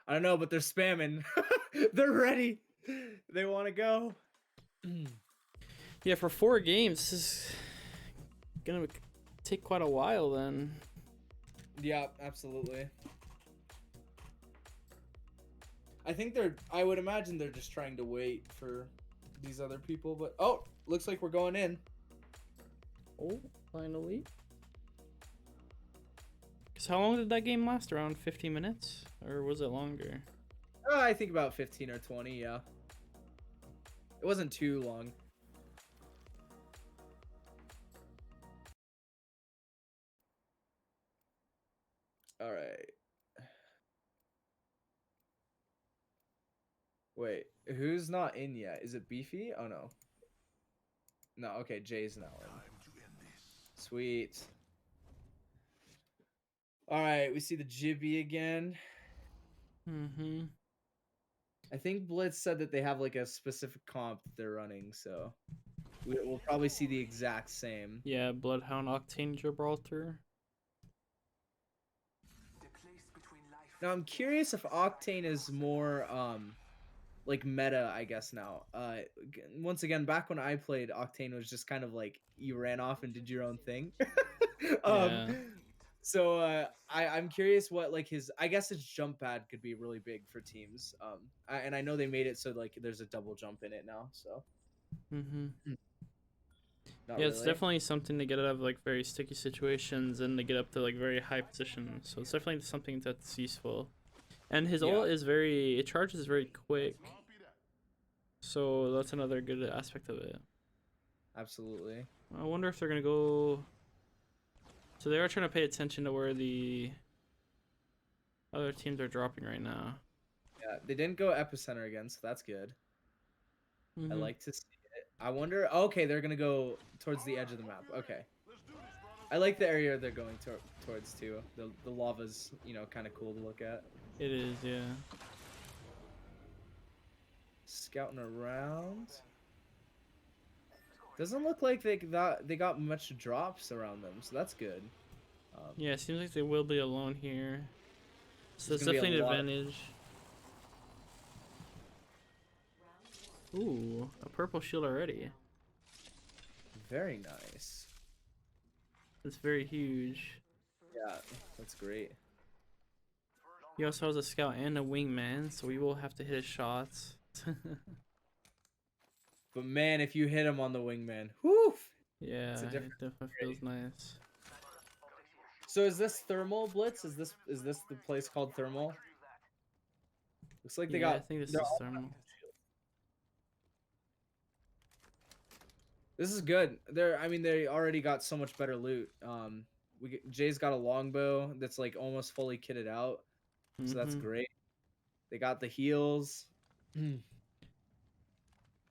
I don't know, but they're spamming. They're ready. They want to go. Yeah, for 4 games, this is gonna take quite a while then. Yeah, absolutely. I think I would imagine they're just trying to wait for these other people, but oh, looks like we're going in. Oh, finally. Cause how long did that game last? Around 15 minutes? Or was it longer? I think about 15 or 20, yeah. It wasn't too long. All right. Wait, who's not in yet? Is it Beefy? Oh no. No, okay, Jay's now in. Sweet. All right, we see the Jibby again. Mm-hmm. I think Blitz said that they have like a specific comp that they're running, so we'll probably see the exact same. Yeah, Bloodhound Octane Gibraltar. Now I'm curious if Octane is more like meta, I guess now. Once again, back when I played, Octane was just kind of like you ran off and did your own thing. Yeah. So I'm curious what like I guess his jump pad could be really big for teams. And I know they made it so like there's a double jump in it now. So Mm-hmm. not Yeah, it's really. definitely something to get out of like very sticky situations and to get up to like very high positions. So it's definitely something that's useful. And his Yeah. ult is it charges very quick. So that's another good aspect of it. Absolutely. I wonder if they're gonna go. So they are trying to pay attention to where the other teams are dropping right now. Yeah, they didn't go epicenter again, so that's good. I Mhm. like to see it. I wonder. Okay, they're gonna go towards the edge of the map. Okay. I like the area they're going towards too. The lava's kind of cool to look at. It is, yeah. Scouting around. Doesn't look like they got much drops around them, so that's good. Yeah, it seems like they will be alone here. So There's it's gonna be a definitely an lot of- advantage. Ooh, a purple shield already. Very nice. That's very huge. Yeah, that's great. He also has a scout and a wingman, so we will have to hit his shots. But man, if you hit him on the wingman, whoo! Yeah, It's a it different definitely feels nice. So is this thermal Blitz? Is this the place called thermal? Looks like they Yeah, I got. think this they're is all- thermal. This is good. I mean, they already got so much better loot. Jay's got a longbow that's like almost fully kitted out, so that's Mhm. great. They got the heals.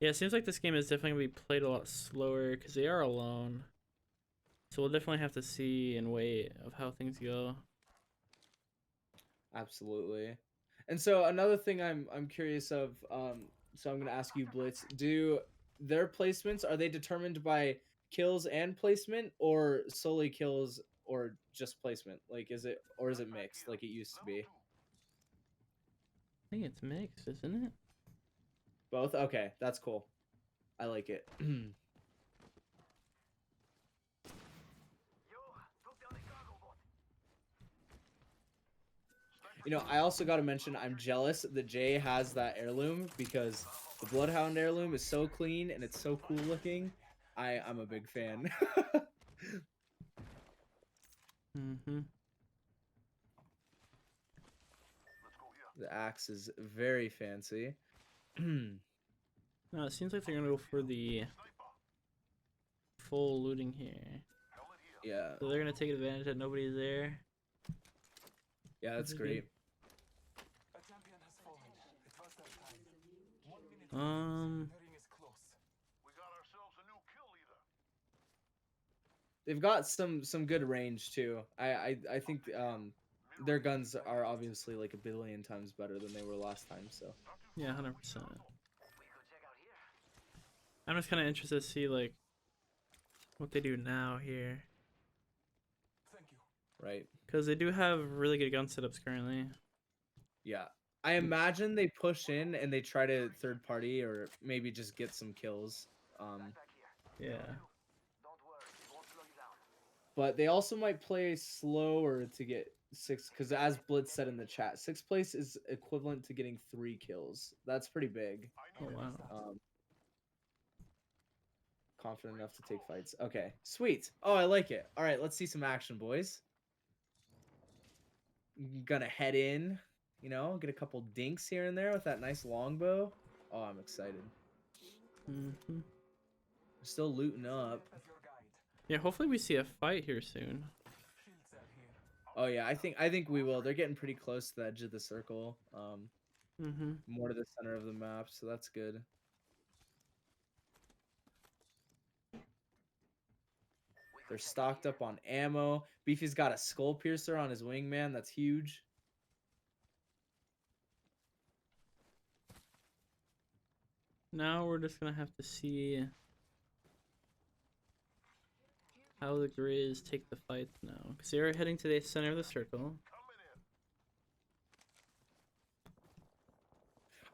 Yeah, it seems like this game is definitely gonna be played a lot slower because they are alone. So we'll definitely have to see and wait of how things go. Absolutely. And so another thing I'm curious of, so I'm gonna ask you, Blitz, do their placements, are they determined by kills and placement, or solely kills or just placement? Like is it mixed like it used to be? I think it's mixed, isn't it? Both? Okay, that's cool. I like it. I also got to mention I'm jealous that Jay has that heirloom because the Bloodhound heirloom is so clean and it's so cool looking. I'm a big fan. Mhm. The axe is very fancy. No, it seems like they're gonna go for the full looting here. Yeah, So they're gonna take advantage that nobody's there. yeah, that's This is great. They've got some good range too. I think their guns are obviously like a billion times better than they were last time. So Yeah, 100%. I'm just kind of interested to see like what they do now here, right, because they do have really good gun setups currently. yeah. I imagine they push in and they try to third party or maybe just get some kills. Yeah. But they also might play slower to get 6, because as Blitz said in the chat, 6th place is equivalent to getting 3 kills. That's pretty big. Oh wow. Confident enough to take fights. Okay, sweet. Oh, I like it. All right, let's see some action, boys. Gonna head in, you know, get a couple dinks here and there with that nice longbow. Oh, I'm excited. Mm-hmm. We're still looting up. Yeah, hopefully we see a fight here soon. Oh yeah, I think we will. They're getting pretty close to the edge of the circle. Mm-hmm. More to the center of the map, so that's good. They're stocked up on ammo. Beefy's got a skull piercer on his wingman. That's huge. Now we're just gonna have to see how the Griz take the fight now, because they're heading to the center of the circle.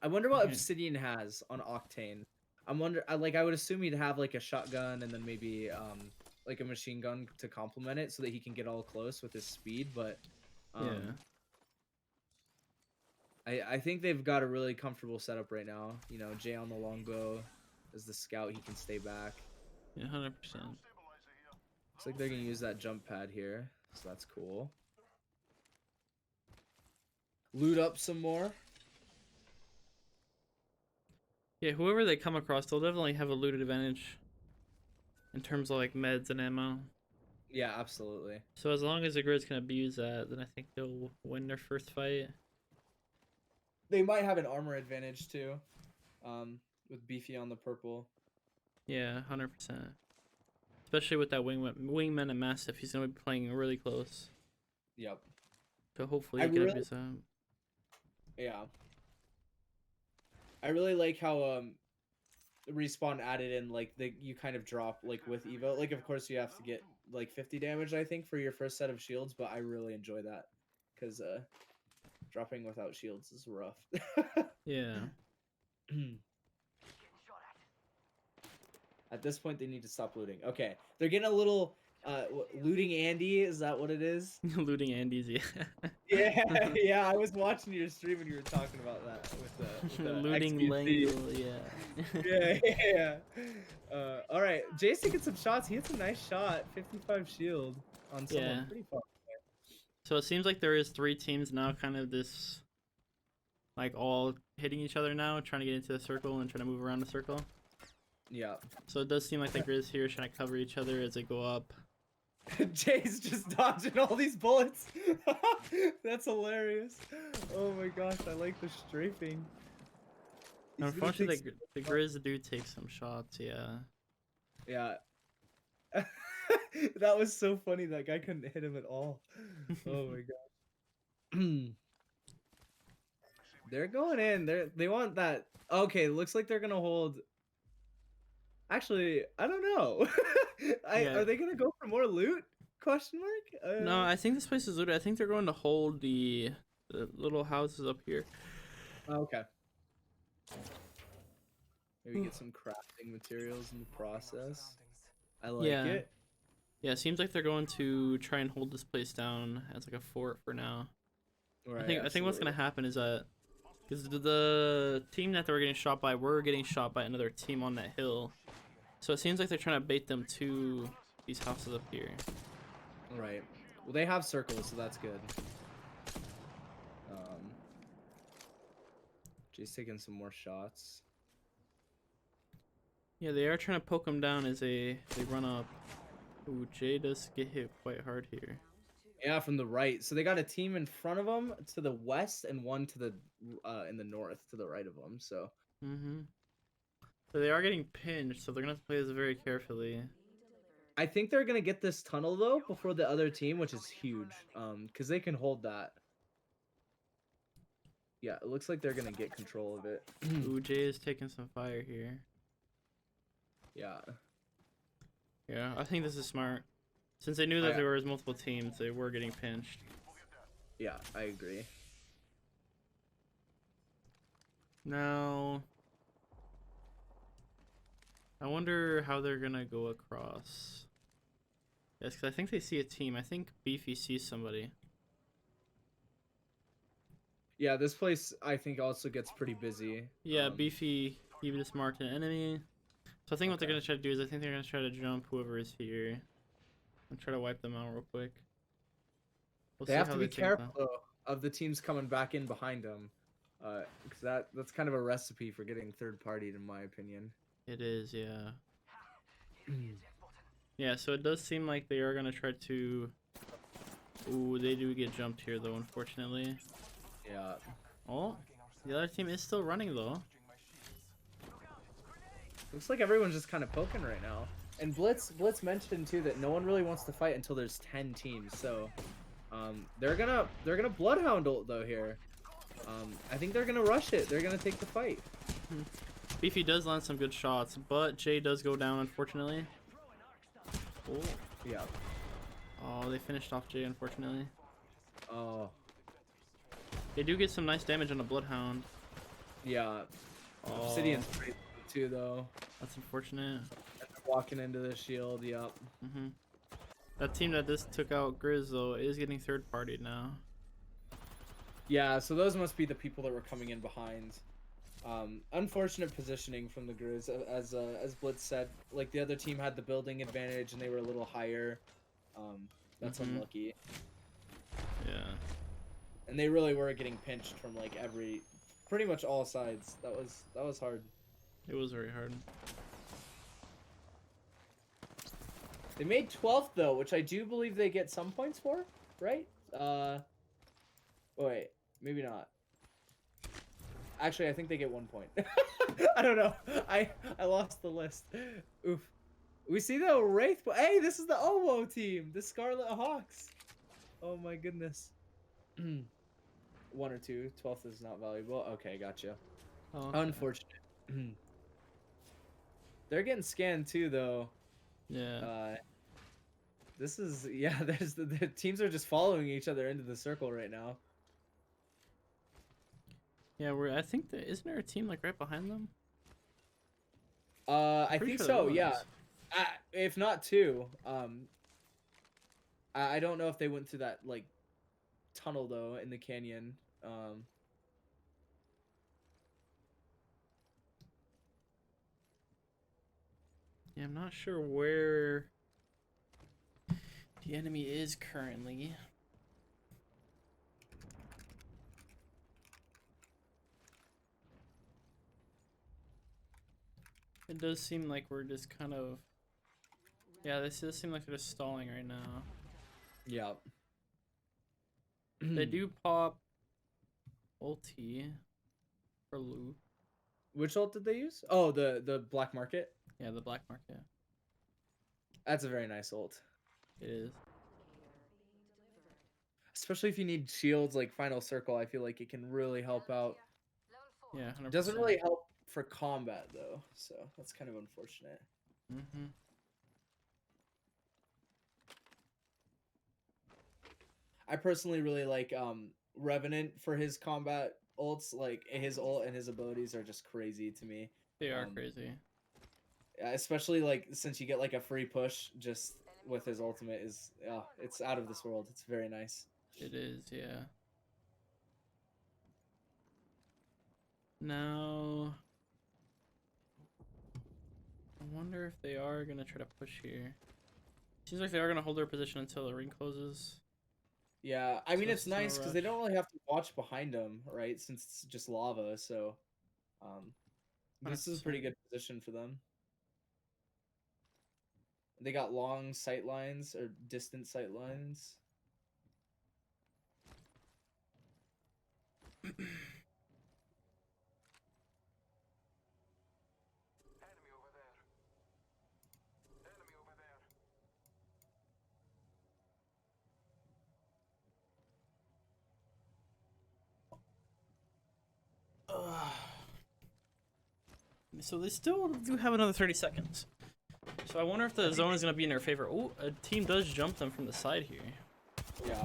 I wonder what Okay. Obsidian has on Octane. I would assume he'd have like a shotgun and then maybe like a machine gun to complement it so that he can get all close with his speed, but Yeah. I think they've got a really comfortable setup right now. You know, Jay on the longbow as the scout, he can stay back. Yeah, 100%. Looks like they're gonna use that jump pad here, so that's cool. Loot up some more. Yeah, whoever they come across, they'll definitely have a looted advantage in terms of like meds and ammo. Yeah, absolutely. So as long as the Griz can abuse that, then I think they'll win their first fight. They might have an armor advantage too, with Beefy on the purple. Yeah, 100%. Especially with that wingman and mastiff, he's gonna be playing really close. Yep. So hopefully I he can really- abuse that. Yeah. I really like how Respawn added in like you kind of drop like with Evo. Like of course you have to get like 50 damage I think for your first set of shields, but I really enjoy that because dropping without shields is rough. Yeah. At this point they need to stop looting. Okay, they're getting a little looting Andy. Is that what it is? Looting Andes, yeah. Yeah, yeah. I was watching your stream and you were talking about that with the Looting XQC. Langle, yeah. Yeah. All right, Jason gets some shots. He hits a nice shot. 55 shield on someone. Yeah. Pretty far. So it seems like there is 3 teams now, kind of this, like all hitting each other now, trying to get into the circle and trying to move around the circle. Yeah. So it does seem like the Griz here is trying to cover each other as they go up. Jay's just dodging all these bullets. That's hilarious. Oh my gosh, I like the strafing. He's gonna Unfortunately, take the Griz do take some shots, yeah. Yeah. That was so funny. That guy couldn't hit him at all. Oh my god. They're going in. They want that. Okay, looks like they're gonna hold. Actually, I don't know. Yeah. Are they gonna go for more loot? Question mark. No, I think this place is looted. I think they're going to hold the little houses up here. Okay. Maybe get some crafting materials in the process. I like Yeah. it. Yeah, it seems like they're going to try and hold this place down as like a fort for now. Right, I think what's absolutely. gonna happen is that because the team that they were getting shot by were getting shot by another team on that hill, so it seems like they're trying to bait them to these houses up here. Right. Well, they have circles, so that's good. Jay's taking some more shots. Yeah, they are trying to poke them down as they run up. Ooh, Jay does get hit quite hard here. Yeah, from the right. So they got a team in front of them to the west and one to the in the north to the right of them. So So they are getting pinched, so they're gonna have to play this very carefully. I think they're gonna get this tunnel though before the other team, which is huge. Because they can hold that. Yeah, it looks like they're gonna get control of it. Ooh, Jay is taking some fire here. Yeah. Yeah, I think this is smart. Since they knew that there was multiple teams, they were getting pinched. Yeah, I agree. Now, I wonder how they're gonna go across. Yes, because I think they see a team. I think Beefy sees somebody. Yeah, this place I think also gets pretty busy. Yeah, Beefy, he just marked an enemy. So I think what they're Okay. gonna try to do is I think they're gonna try to jump whoever is here and try to wipe them out real quick. We'll They see have how to be think, careful though. though, of the teams coming back in behind them, because that's kind of a recipe for getting third partied, in my opinion. It is, yeah. Yeah, so it does seem like they are gonna try to. Ooh, they do get jumped here though, unfortunately. Yeah. Oh, the other team is still running though. Looks like everyone's just kind of poking right now. And Blitz mentioned too that no one really wants to fight until there's 10 teams. So, they're gonna bloodhound ult though here. I think they're gonna rush it. They're gonna take the fight. Beefy does land some good shots, but Jay does go down unfortunately. Oh, Yeah. oh, they finished off Jay unfortunately. Oh. They do get some nice damage on a bloodhound. Yeah. Oh, Obsidian's pretty low too though. that's unfortunate. Walking into the shield. Yep. That team that just took out Griz though is getting third partied now. Yeah. So those must be the people that were coming in behind. Unfortunate positioning from the Griz, as Blitz said. Like the other team had the building advantage and they were a little higher. That's unlucky. Yeah. And they really were getting pinched from like pretty much all sides. That was hard. It was very hard. They made 12th though, which I do believe they get some points for, right? Wait, maybe not. Actually, I think they get 1 point. I don't know. I lost the list. Oof. We see the Wraith. Hey, this is the Owo team, the Scarlet Hawks. Oh my goodness. 1 or 2. 12th is not valuable. Okay, gotcha. Oh, okay. Unfortunate. They're getting scanned too, though. Yeah. This is There's the teams are just following each other into the circle right now. Yeah, I think isn't there a team like right behind them? I Pretty think sure so. there Yeah. was. If not two. I don't know if they went through that like tunnel though in the canyon. Yeah, I'm not sure where the enemy is currently. It does seem like we're just kind of... Yeah, this does seem like they're just stalling right now. Yeah. They do pop ulti for loot. Which ult did they use? Oh, the black market. Yeah, the black market. That's a very nice ult. It is. Especially if you need shields like final circle, I feel like it can really help out. Yeah, 100%. It doesn't really help for combat though, so that's kind of unfortunate. I personally really like Revenant for his combat ults. Like his ult and his abilities are just crazy to me. They are crazy. Especially like since you get like a free push just with his ultimate is it's out of this world. It's very nice. It is, yeah. Now, I wonder if they are gonna try to push here. Seems like they are gonna hold their position until the ring closes. Yeah, I mean So it's it's no nice because they rush. don't really have to watch behind them, right? Since it's just lava, so this is a pretty good position for them. They got long sight lines or distant sight lines. So they still do have another 30 seconds. So I wonder if the zone is gonna be in their favor. Oh, a team does jump them from the side here. Yeah.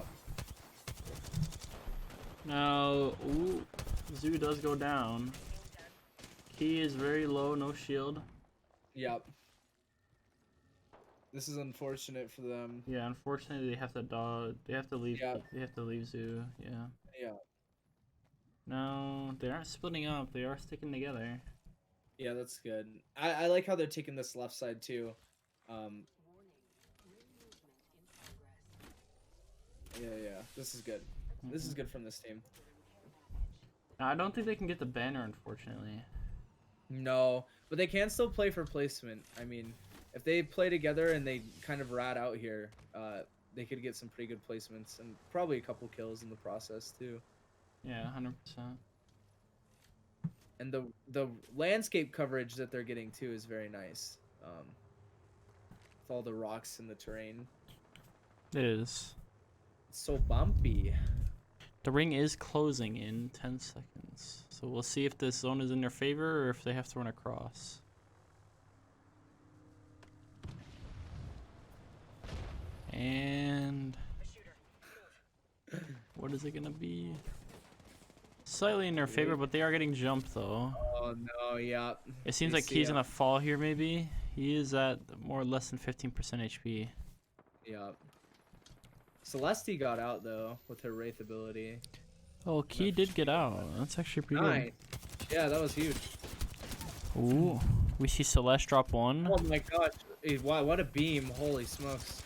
Now, ooh, Zoo does go down. He is very low, no shield. Yep. This is unfortunate for them. Yeah, unfortunately they have to dodge. They have to leave. Yeah. They have to leave zoo. Yeah. Yeah. No, they aren't splitting up. They are sticking together. Yeah, that's good. I like how they're taking this left side too. Um, yeah. This is good. This is good from this team. No, I don't think they can get the banner, unfortunately. No, but they can still play for placement. I mean, if they play together and they kind of rat out here, they could get some pretty good placements and probably a couple kills in the process too. Yeah, 100%. And the landscape coverage that they're getting too is very nice. With all the rocks and the terrain. It is. It's so bumpy. The ring is closing in 10 seconds. So we'll see if this zone is in their favor or if they have to run across. And what is it gonna be? Slightly in their favor, but they are getting jumped though. Oh no, yeah. It seems You like see he's him. gonna fall here maybe. He is at more or less than 15% HP. Yeah. Celeste got out though with her Wraith ability. Oh, Key did get out. That's actually pretty Nice. Yeah, that was huge. good. Ooh, we see Celeste drop one. Oh my gosh. Wow, what a beam. Holy smokes.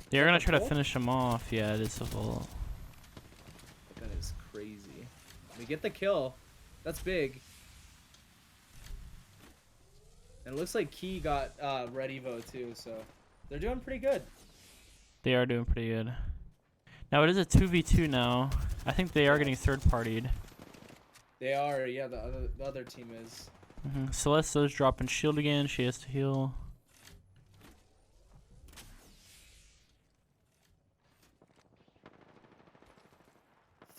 They're gonna that try to full? finish him off. Yeah, it is a full. That is crazy. We get the kill. That's big. And it looks like Key got Red Evo too, so they're doing pretty good. They are doing pretty good. Now it is a 2v2 now. I think they are getting third partied. They are, yeah, the other team is. Celeste is dropping shield again. She has to heal.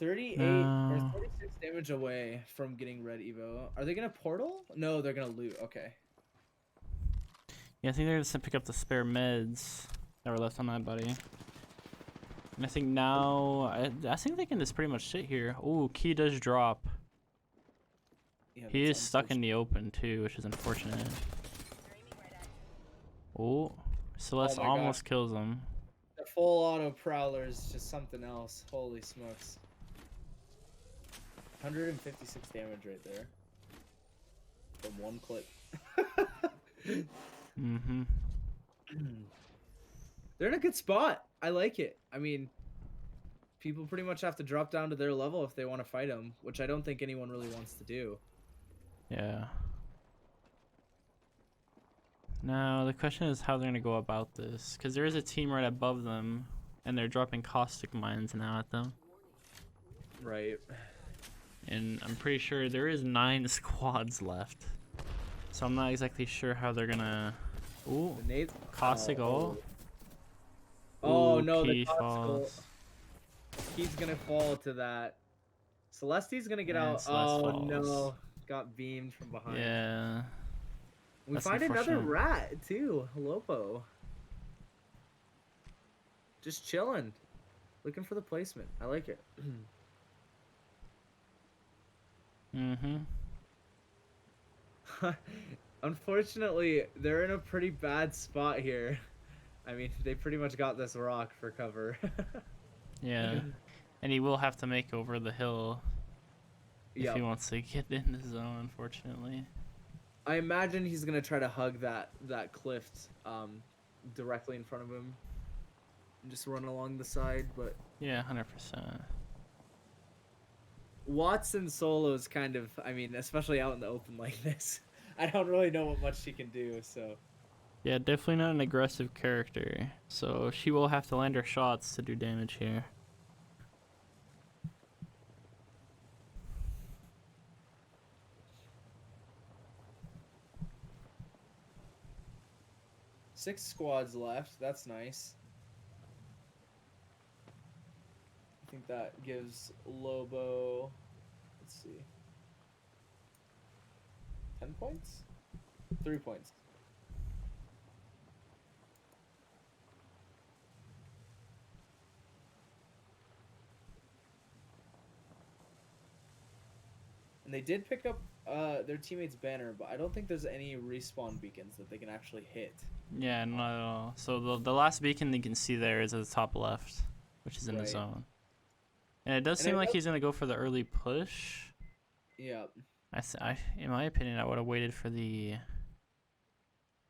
$38 No. or 36 damage away from getting Red Evo. Are they gonna portal? No, they're gonna loot. Okay. Yeah, I think they're gonna pick up the spare meds that were left on that buddy. And I think now, I think they can just pretty much sit here. Ooh, Key does drop. Yeah, He that's is stuck in the open too, which is unfortunate. Ooh, Celeste Oh my almost kills him. The full auto prowler is just something else. Holy smokes. 156 damage right there. From one clip. Mm-hmm. They're in a good spot. I like it. I mean, people pretty much have to drop down to their level if they want to fight them, which I don't think anyone really wants to do. Yeah. Now, the question is how they're going to go about this. Because there is a team right above them, and they're dropping caustic mines now at them. Right. And I'm pretty sure there is 9 squads left. So I'm not exactly sure how they're going to... Ooh, The nades. caustic ult. Oh Ooh, no, Key the falls. falls. He's gonna fall to that. Celeste's gonna get And out. Celeste Oh falls. no, got beamed from behind. Yeah. We That's find another unfortunate. rat too, Lopo. Just chilling, looking for the placement. I like it. Mm-hmm. Unfortunately, they're in a pretty bad spot here. I mean, they pretty much got this rock for cover. Yeah. And he will have to make over the hill if Yeah, he wants to get in the zone, unfortunately. I imagine he's gonna try to hug that cliff, directly in front of him, and just run along the side. But Yeah, 100%. Watson solo is kind of, I mean, especially out in the open like this. I don't really know what much she can do. So Yeah, definitely not an aggressive character. So she will have to land her shots to do damage here. six squads left. That's nice. I think that gives Lobo, let's see, 10 points? 3 points. And they did pick up their teammate's banner, but I don't think there's any respawn beacons that they can actually hit. Yeah, not at all. So the last beacon you can see there is at the top left, which is in the Right. zone. And it does And seem I like know- he's gonna go for the early push. Yeah. In my opinion, I would have waited for the.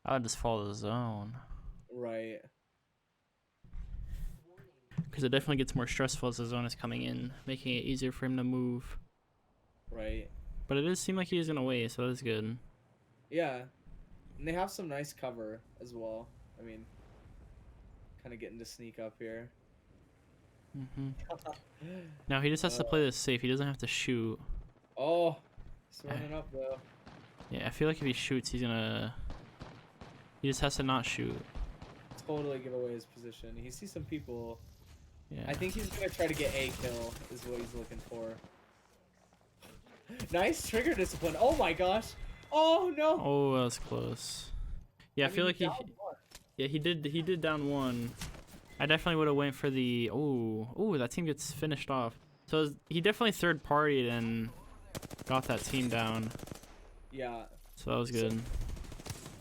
I would just follow the zone Right. because it definitely gets more stressful as the zone is coming in, making it easier for him to move. Right. But it does seem like he's gonna wait, so that's good. Yeah. And they have some nice cover as well. I mean, kind of getting to sneak up here. Now he just has to play this safe. He doesn't have to shoot. Oh, he's running up though. Yeah, I feel like if he shoots, he's gonna. He just has to not shoot. Totally give away his position. He sees some people. Yeah. I think he's gonna try to get a kill. Is what he's looking for. Nice trigger discipline. Oh my gosh. Oh no. Oh, that was close. Yeah, I feel like he. downed one. Yeah, he did down one. I definitely would have went for the. Oh, that team gets finished off. So he definitely third partied and got that team down. Yeah. So that was good.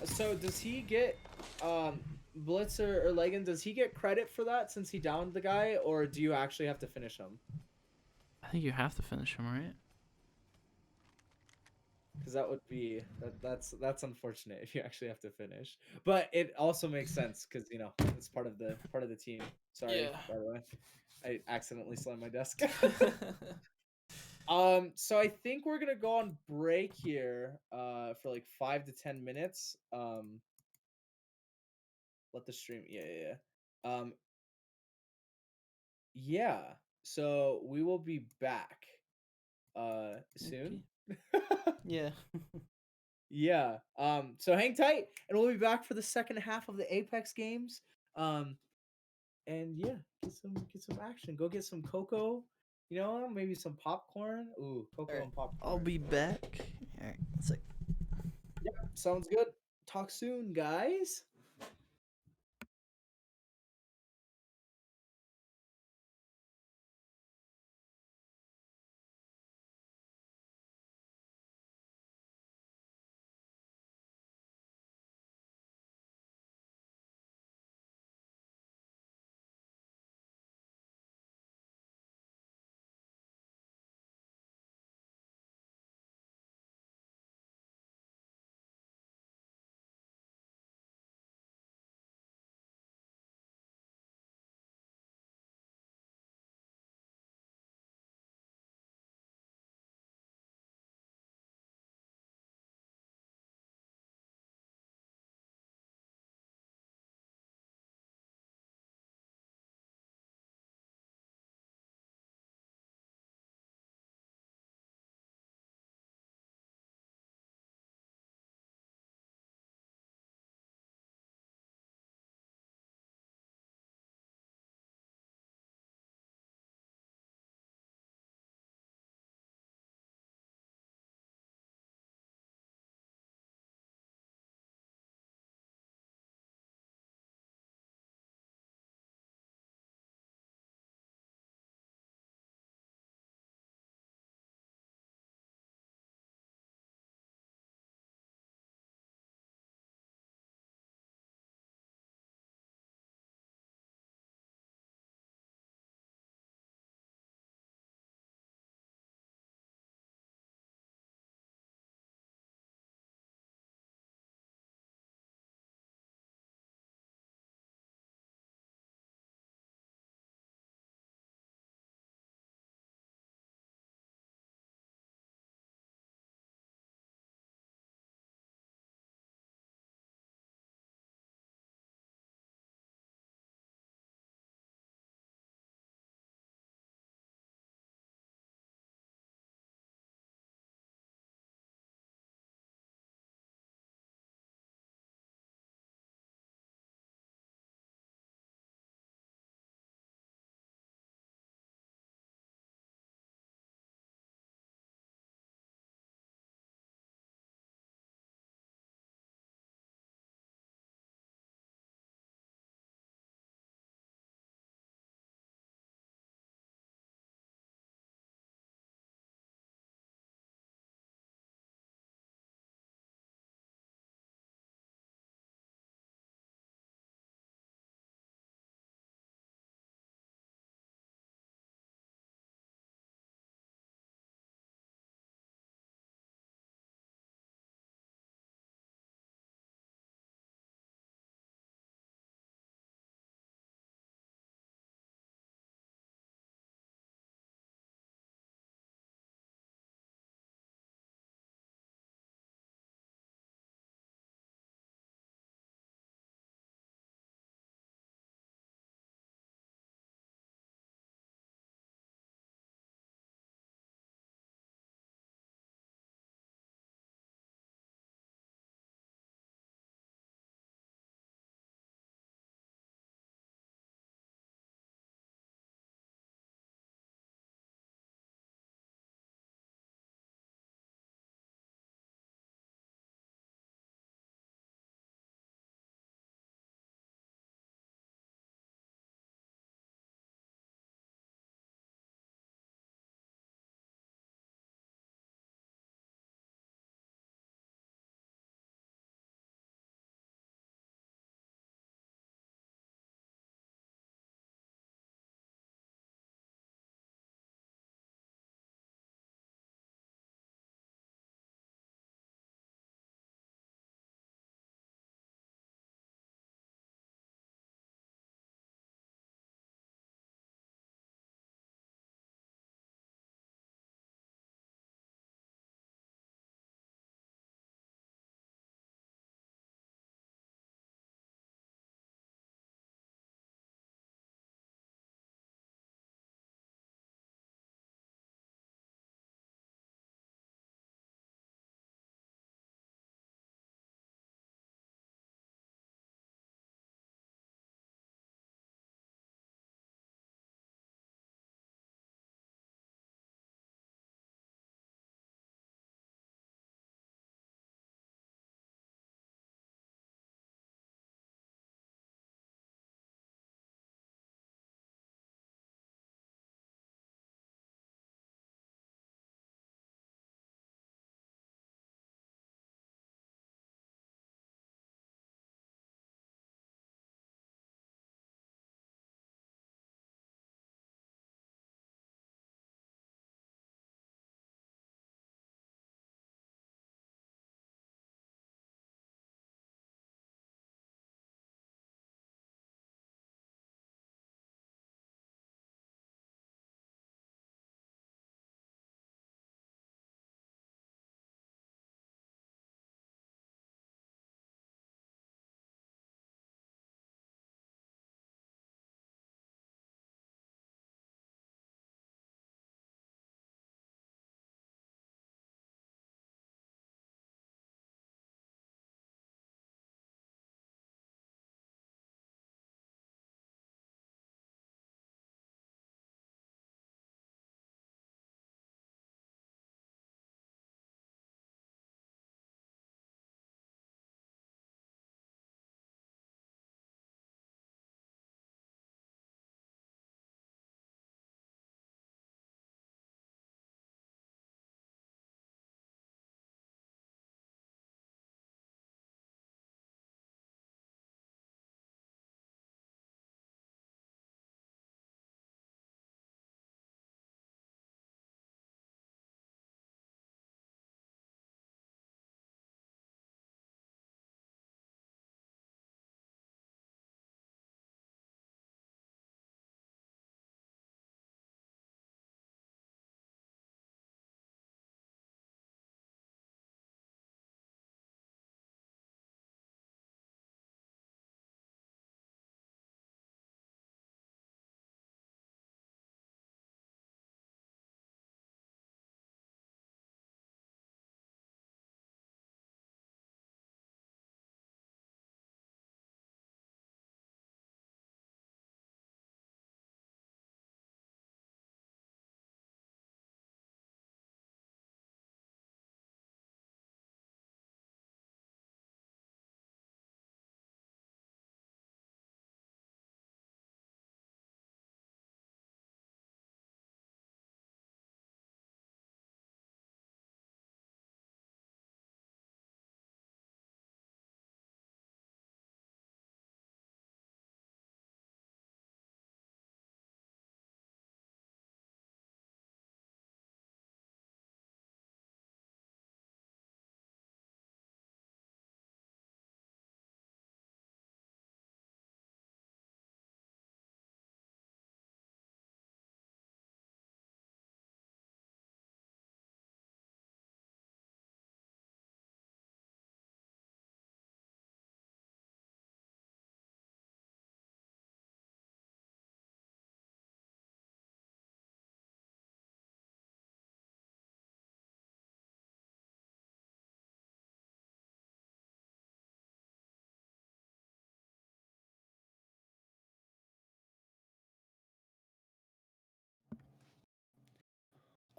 So does he get Blitzer or Legan? Does he get credit for that since he downed the guy, or do you actually have to finish him? I think you have to finish him, right? Because that would be that's unfortunate if you actually have to finish. But it also makes sense because it's part of the team. Sorry, Yeah. by the way, I accidentally slammed my desk. So I think we're gonna go on break here for like 5 to 10 minutes. Let the stream. Yeah. Yeah. So we will be back soon. Yeah. Yeah. So hang tight and we'll be back for the second half of the Apex games. And yeah, get some action. Go get some cocoa, maybe some popcorn. Ooh, cocoa and popcorn. I'll be back. All right. It's like. Sounds good. Talk soon, guys.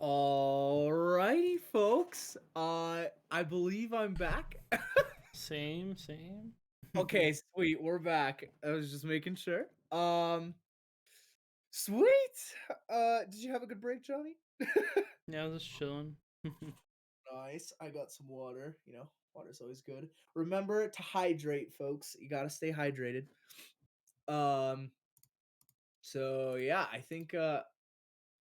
Alrighty, folks. I believe I'm back. Same. Okay, sweet. We're back. I was just making sure. Sweet. Did you have a good break, Johnny? Yeah, I was just chilling. Nice. I got some water. You know, water's always good. Remember to hydrate, folks. You gotta stay hydrated. Um. So yeah, I think.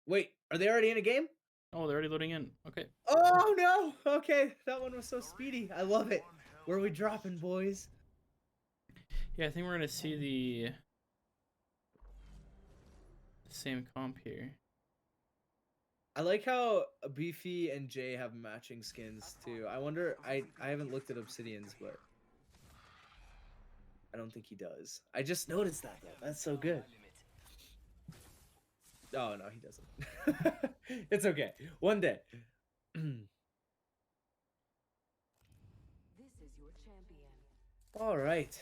Wait, are they already in a game? Oh, they're already loading in. Okay. Oh no. Okay, that one was so speedy. I love it. Where are we dropping, boys? Yeah, I think we're gonna see the same comp here. I like how Beefy and Jay have matching skins too. I wonder. I haven't looked at Obsidian's, but I don't think he does. I just noticed that though. That's so good. Oh no, he doesn't. It's okay. One day. This is your champion. All right.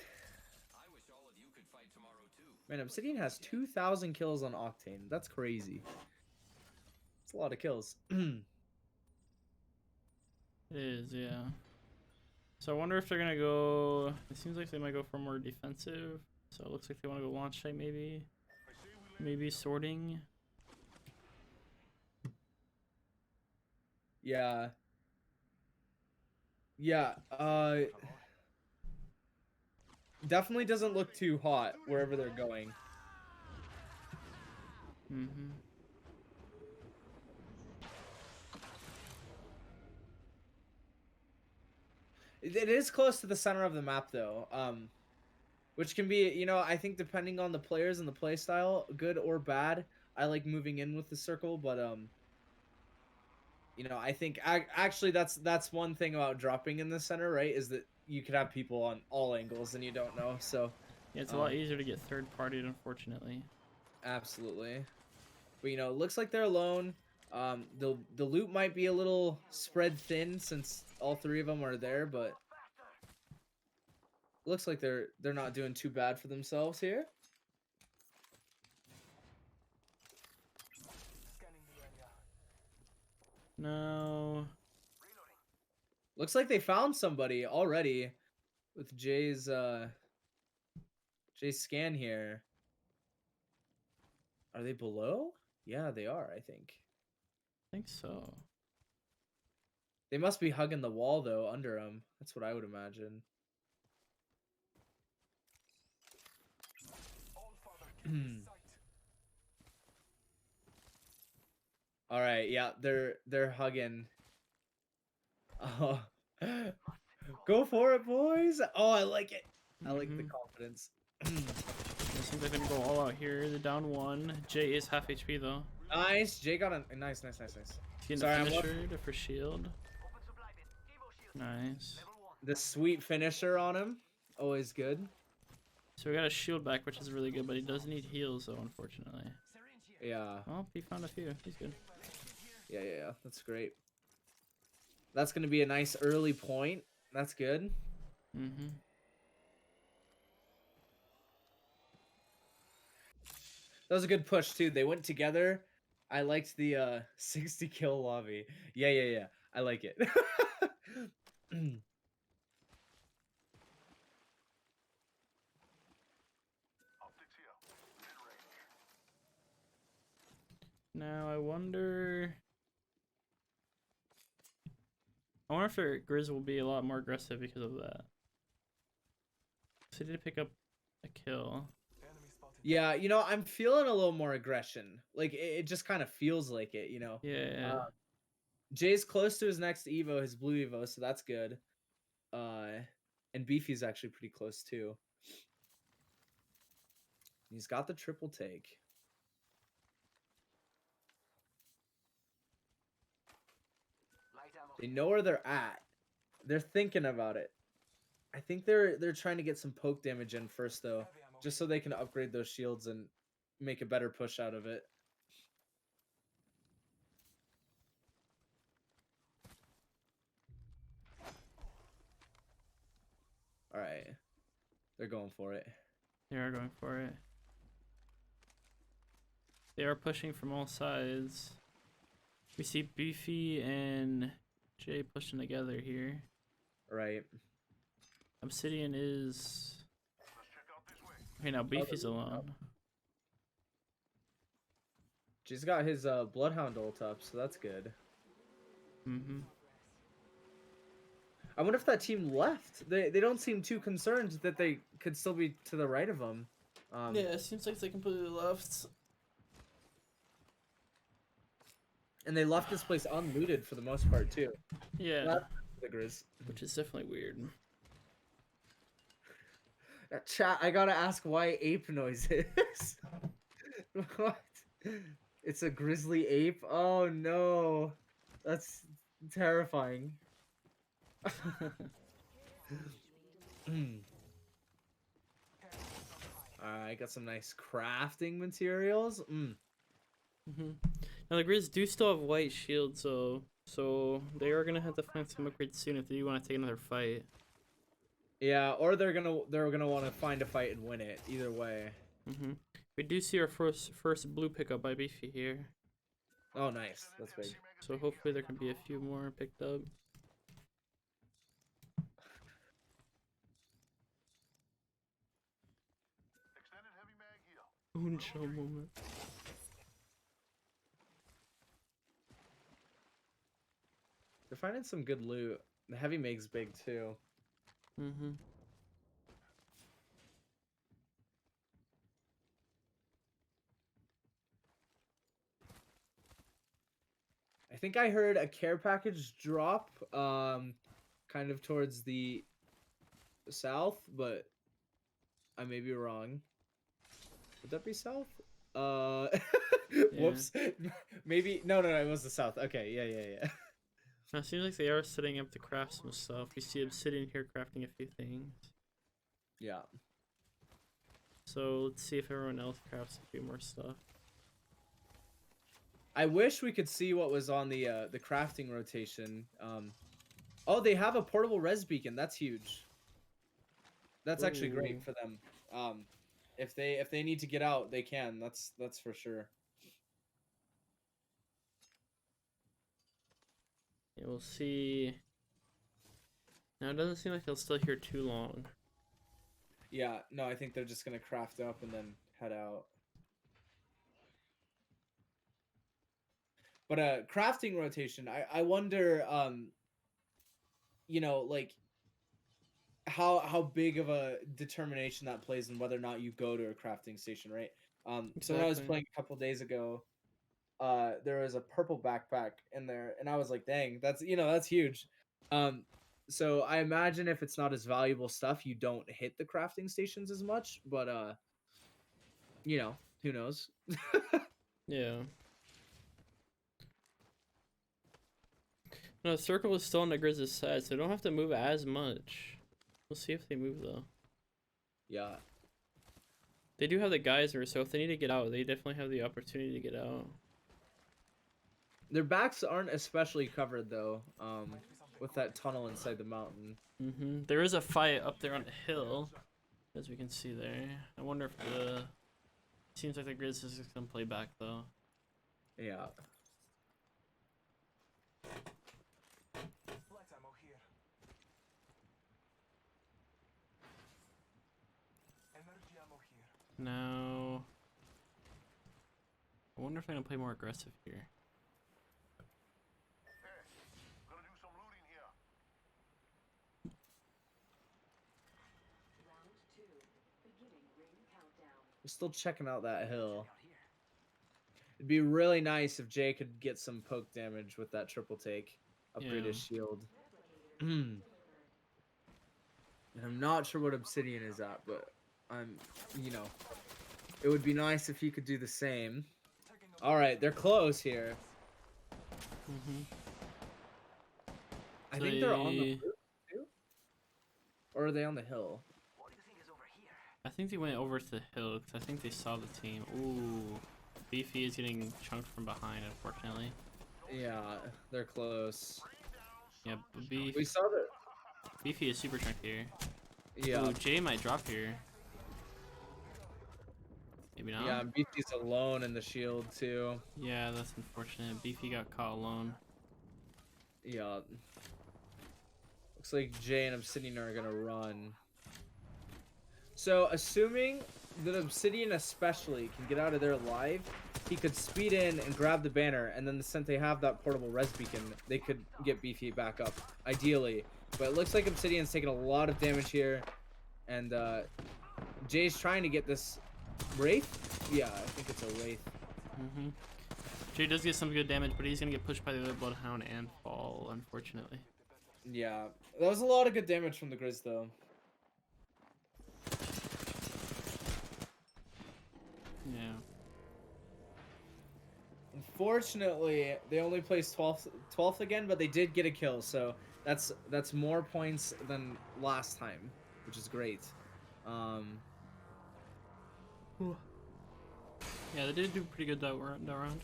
Man, Obsidian has 2,000 kills on Octane. That's crazy. It's a lot of kills. It is, yeah. So I wonder if they're gonna go. It seems like they might go for more defensive. So it looks like they want to go launch site, maybe. Maybe sorting. Yeah. Yeah. Definitely doesn't look too hot wherever they're going. Mm-hmm. It is close to the center of the map though. Which can be, you know, I think depending on the players and the play style, good or bad. I like moving in with the circle, but you know, I think actually that's one thing about dropping in the center, right? Is that you could have people on all angles and you don't know. So Yeah, it's a lot easier to get third partied, unfortunately. absolutely. But you know, it looks like they're alone. The loot might be a little spread thin since all three of them are there, but looks like they're not doing too bad for themselves here. No. Looks like they found somebody already with Jay's scan here. Are they below? Yeah, they are, I think. I think so. They must be hugging the wall though under them. That's what I would imagine. All right, yeah, they're hugging. Oh. Go for it, boys. Oh, I like it. I like the confidence. It seems like they're gonna go all out here. They're down one. Jay is half HP though. Nice. Jay got a nice. He's getting Sorry, a I'm finisher for shield. Nice. The sweet finisher on him. Always good. So we got a shield back, which is really good, but he does need heals though, unfortunately. Yeah. Oh, he found a few. He's good. Yeah. That's great. That's gonna be a nice early point. That's good. Mm-hmm. That was a good push too. They went together. I liked the 60 kill lobby. Yeah. I like it. Now I wonder if their Griz will be a lot more aggressive because of that. So he did pick up a kill. Yeah, you know, I'm feeling a little more aggression. Like it just kind of feels like it, you know. Yeah. Jay's close to his next Evo, his blue Evo, so that's good. And Beefy's actually pretty close too. He's got the triple take. They know where they're at. They're thinking about it. I think they're trying to get some poke damage in first though, just so they can upgrade those shields and make a better push out of it. All right. They're going for it. They are going for it. They are pushing from all sides. We see Beefy and Jay pushing together here. Right. Obsidian is. Okay, now Beefy's alone. She's got his Bloodhound ult up, so that's good. Mm-hmm. I wonder if that team left. They don't seem too concerned that they could still be to the right of them. Yeah, it seems like they completely left. And they left this place unlooted for the most part too. Yeah, That's the Griz. which is definitely weird. Chat, I gotta ask why ape noise is. What? It's a grizzly ape? Oh no. That's terrifying. I got some nice crafting materials. Mm-hmm. Now the Grizz do still have white shields, so they are gonna have to find some upgrades soon if they do want to take another fight. Yeah, or they're gonna want to find a fight and win it. Either way. Mm-hmm. We do see our first blue pickup by Beefy here, Oh, nice. That's big. so hopefully there can be a few more picked up. Uncho moment. They're finding some good loot. The heavy mag's big too. Mm-hmm. I think I heard a care package drop, kind of towards the south, but I may be wrong. Would that be south? Whoops. Maybe no, it was the south. Okay, yeah. Now it seems like they are setting up to craft some stuff. We see Obsidian here crafting a few things. Yeah. So let's see if everyone else crafts a few more stuff. I wish we could see what was on the crafting rotation. Oh, they have a portable res beacon. That's huge. That's actually Ooh. great for them. If they need to get out, they can. That's for sure. Yeah, we'll see. Now it doesn't seem like they'll stay here too long. Yeah, no, I think they're just gonna craft up and then head out. But crafting rotation, I wonder, you know, like how big of a determination that plays in whether or not you go to a crafting station, right? So when I was Exactly. playing a couple days ago, there was a purple backpack in there, and I was like, dang, that's huge. So I imagine if it's not as valuable stuff, you don't hit the crafting stations as much, but who knows? Yeah. No, the circle is still on the Grizz's side, so they don't have to move as much. We'll see if they move though. Yeah. They do have the geyser, so if they need to get out, they definitely have the opportunity to get out. Their backs aren't especially covered though, with that tunnel inside the mountain. Mm-hmm. There is a fight up there on the hill, as we can see there. I wonder if the... Seems like the Grizz is just gonna play back though. Yeah. Now... I wonder if I'm gonna play more aggressive here. We're still checking out that hill. It'd be really nice if Jay could get some poke damage with that triple take. Upgrade his shield. And I'm not sure what Obsidian is at, but it would be nice if he could do the same. Alright, they're close here. Mm-hmm. I think they're on the roof too? Or are they on the hill? I think they went over to the hill because I think they saw the team. Ooh, Beefy is getting chunked from behind, unfortunately. Yeah, they're close. Yeah, We saw that. Beefy is super chunked here. Yeah. Ooh, Jay might drop here. Maybe not. Yeah, Beefy's alone in the shield too. Yeah, that's unfortunate. Beefy got caught alone. Yeah. Looks like Jay and Obsidian are gonna run. So, assuming that Obsidian especially can get out of there alive, he could speed in and grab the banner, and then since they have that portable res beacon, they could get Beefy back up, ideally. But it looks like Obsidian's taking a lot of damage here, and Jay's trying to get this Wraith? Yeah, I think it's a Wraith. Mm-hmm. Jay does get some good damage, but he's gonna get pushed by the other Bloodhound and fall, unfortunately. Yeah, that was a lot of good damage from the Griz, though. Yeah. Unfortunately, they only placed 12th again, but they did get a kill, so that's more points than last time, which is great. Yeah, they did do pretty good that round.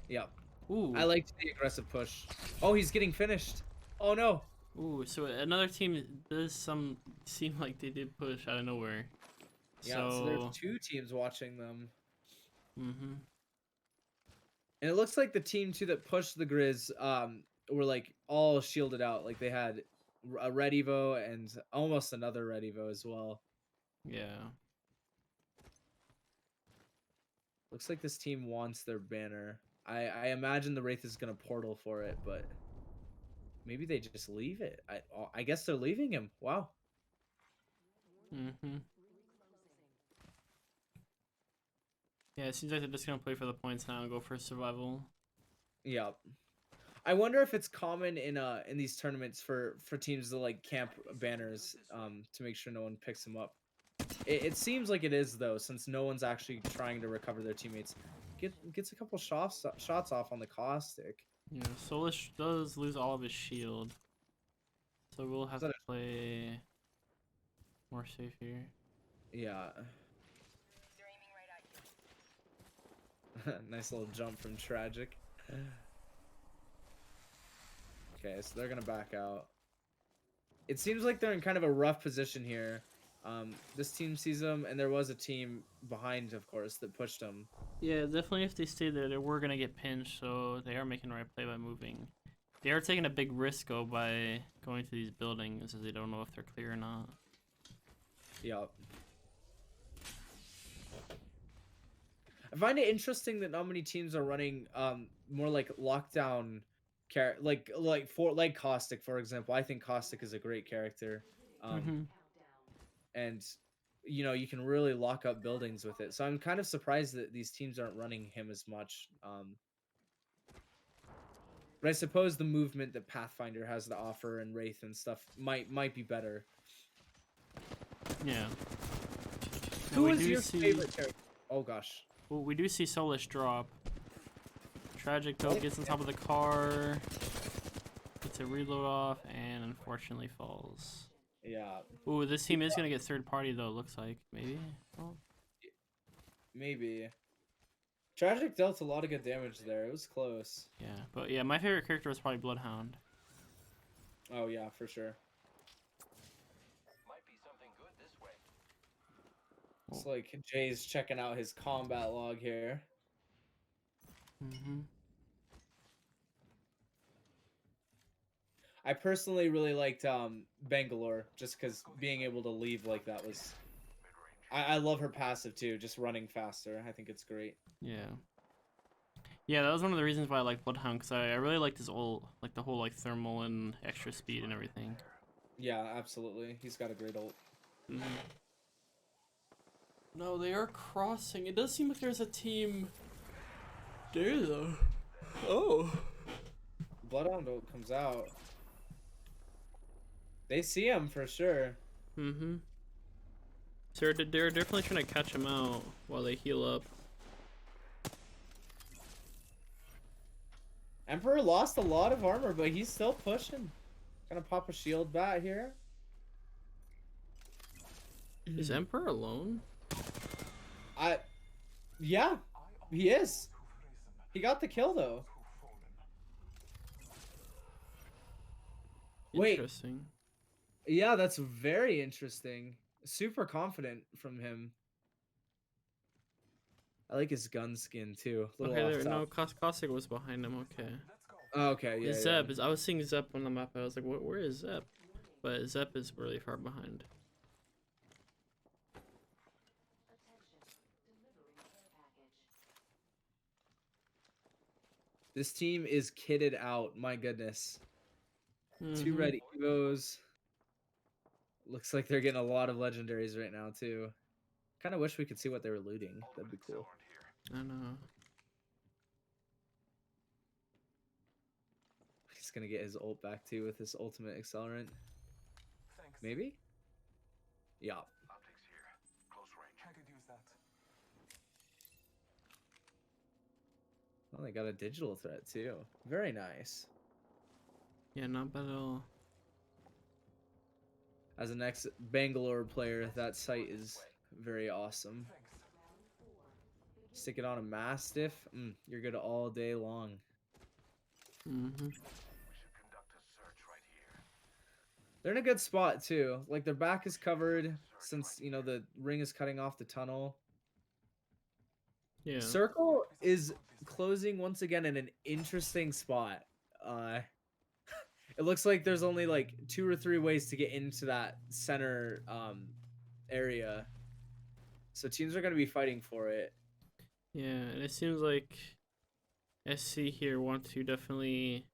Yep. Ooh. I liked the aggressive push. Oh, he's getting finished. Oh no. Ooh, so another team does seem like they did push out of nowhere. Yeah, so there's 2 teams watching them. Mm-hmm. And it looks like the team 2 that pushed the Griz were like all shielded out. Like they had a red Evo and almost another red Evo as well. Yeah. Looks like this team wants their banner. I imagine the Wraith is gonna portal for it, but maybe they just leave it. I guess they're leaving him. Wow. Mm-hmm. Yeah, it seems like they're just gonna play for the points now and go for survival. Yeah. I wonder if it's common in these tournaments for teams to like camp banners to make sure no one picks them up. It seems like it is though, since no one's actually trying to recover their teammates. Gets a couple shots off on the caustic. Yeah, Solish does lose all of his shield, so we'll have to play more safe here. Yeah. Nice little jump from Tragic. Okay, so they're gonna back out. It seems like they're in kind of a rough position here. This team sees them, and there was a team behind, of course, that pushed them. Yeah, definitely if they stay there, they were gonna get pinched, so they are making the right play by moving. They are taking a big risk, though, by going to these buildings, as they don't know if they're clear or not. Yep. I find it interesting that not many teams are running more like lockdown like Caustic, for example. I think Caustic is a great character. And you know, you can really lock up buildings with it. So I'm kind of surprised that these teams aren't running him as much. But I suppose the movement that Pathfinder has to offer and Wraith and stuff might be better. Yeah. Who is your favorite character? Oh gosh. Well, we do see Solish drop. Tragic though gets on top of the car, gets a reload off, and unfortunately falls. Yeah. Ooh, this team is gonna get third party though. Looks like maybe. Oh. Maybe. Tragic dealt a lot of good damage there. It was close. Yeah, but yeah, my favorite character was probably Bloodhound. Oh yeah, for sure. Might be something good this way. It's like Jay's checking out his combat log here. Mm-hmm. I personally really liked Bangalore, just because being able to leave like that was... I love her passive too, just running faster. I think it's great. Yeah. Yeah, that was one of the reasons why I like Bloodhound, because I really liked his ult, like the whole like thermal and extra speed and everything. Yeah, absolutely. He's got a great ult. Mm-hmm. No, they are crossing. It does seem like there's a team there though. Oh. Bloodhound ult comes out. They see him for sure. Mm-hmm. So they're definitely trying to catch him out while they heal up. Emperor lost a lot of armor, but he's still pushing. Gonna pop a shield bat here. Is Emperor alone? Yeah, he is. He got the kill though. Wait. Interesting. Yeah, that's very interesting. Super confident from him. I like his gun skin too. A little Okay, off there. No, top. Caustic was behind him. Okay. Oh, okay, yeah. Zeb is. I was seeing Zeb on the map. I was like, where is Zeb? But Zeb is really far behind. This team is kitted out. My goodness. 2 Mhm. red Evos. Looks like they're getting a lot of legendaries right now too. Kind of wish we could see what they were looting. That'd be cool. I know. He's gonna get his ult back too with his ultimate accelerant. Maybe? Yeah. Well, they got a digital threat too. Very nice. Yeah, not bad at all. As an ex-Bangalore player, that site is very awesome. Stick it on a Mastiff, you're good all day long. Mhm. They're in a good spot too. Like their back is covered since you know the ring is cutting off the tunnel. Yeah. Circle is closing once again in an interesting spot. It looks like there's only like 2 or 3 ways to get into that center area. So teams are going to be fighting for it. Yeah, and it seems like SC here want to definitely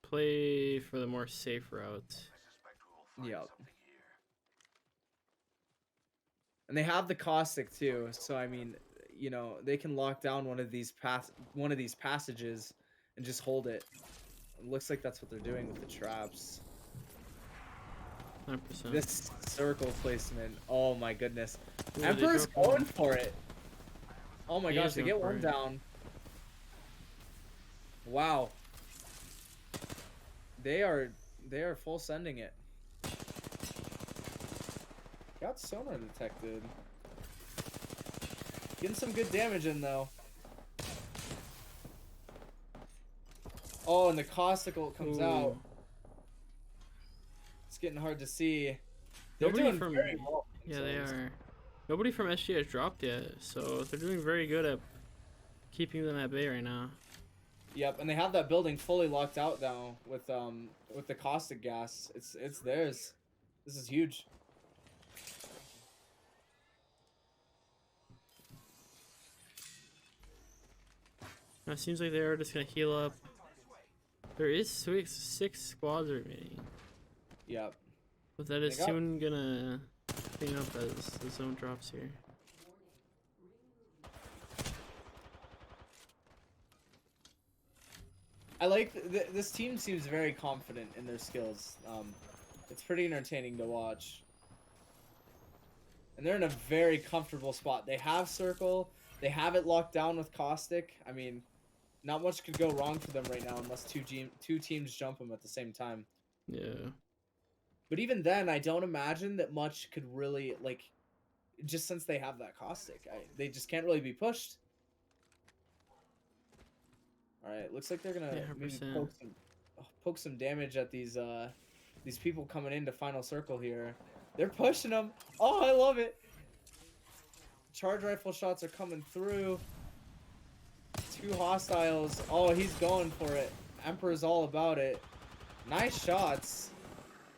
play for the more safe route. Yep. And they have the caustic too, so I mean, you know, they can lock down one of these passages and just hold it. It looks like that's what they're doing with the traps. 100%. This circle placement, oh my goodness. Ooh, they Emperor's dropped one. going for it. Oh my He gosh, is they going get for one it. down. Wow. They are full sending it. Got sonar detected. Getting some good damage in though. Oh, and the caustic ult comes out. Ooh. It's getting hard to see. They're Nobody doing from very well for yeah, they themselves. are. Nobody from SG has dropped yet, so they're doing very good at keeping them at bay right now. Yep, and they have that building fully locked out now with the caustic gas. It's theirs. This is huge. Now it seems like they are just gonna heal up. There is 6 squads remaining, Yep. but that is They got- soon gonna clean up as the zone drops here. I like this team seems very confident in their skills. It's pretty entertaining to watch. And they're in a very comfortable spot. They have circle. They have it locked down with caustic. I mean, not much could go wrong for them right now unless two teams jump them at the same time. Yeah. But even then, I don't imagine that much could really like, just since they have that caustic, they just can't really be pushed. All right, looks like they're gonna Yeah, maybe 100%. poke some damage at these people coming into final circle here. They're pushing them. Oh, I love it. Charge rifle shots are coming through. 2 hostiles. Oh, he's going for it. Emperor's all about it. Nice shots.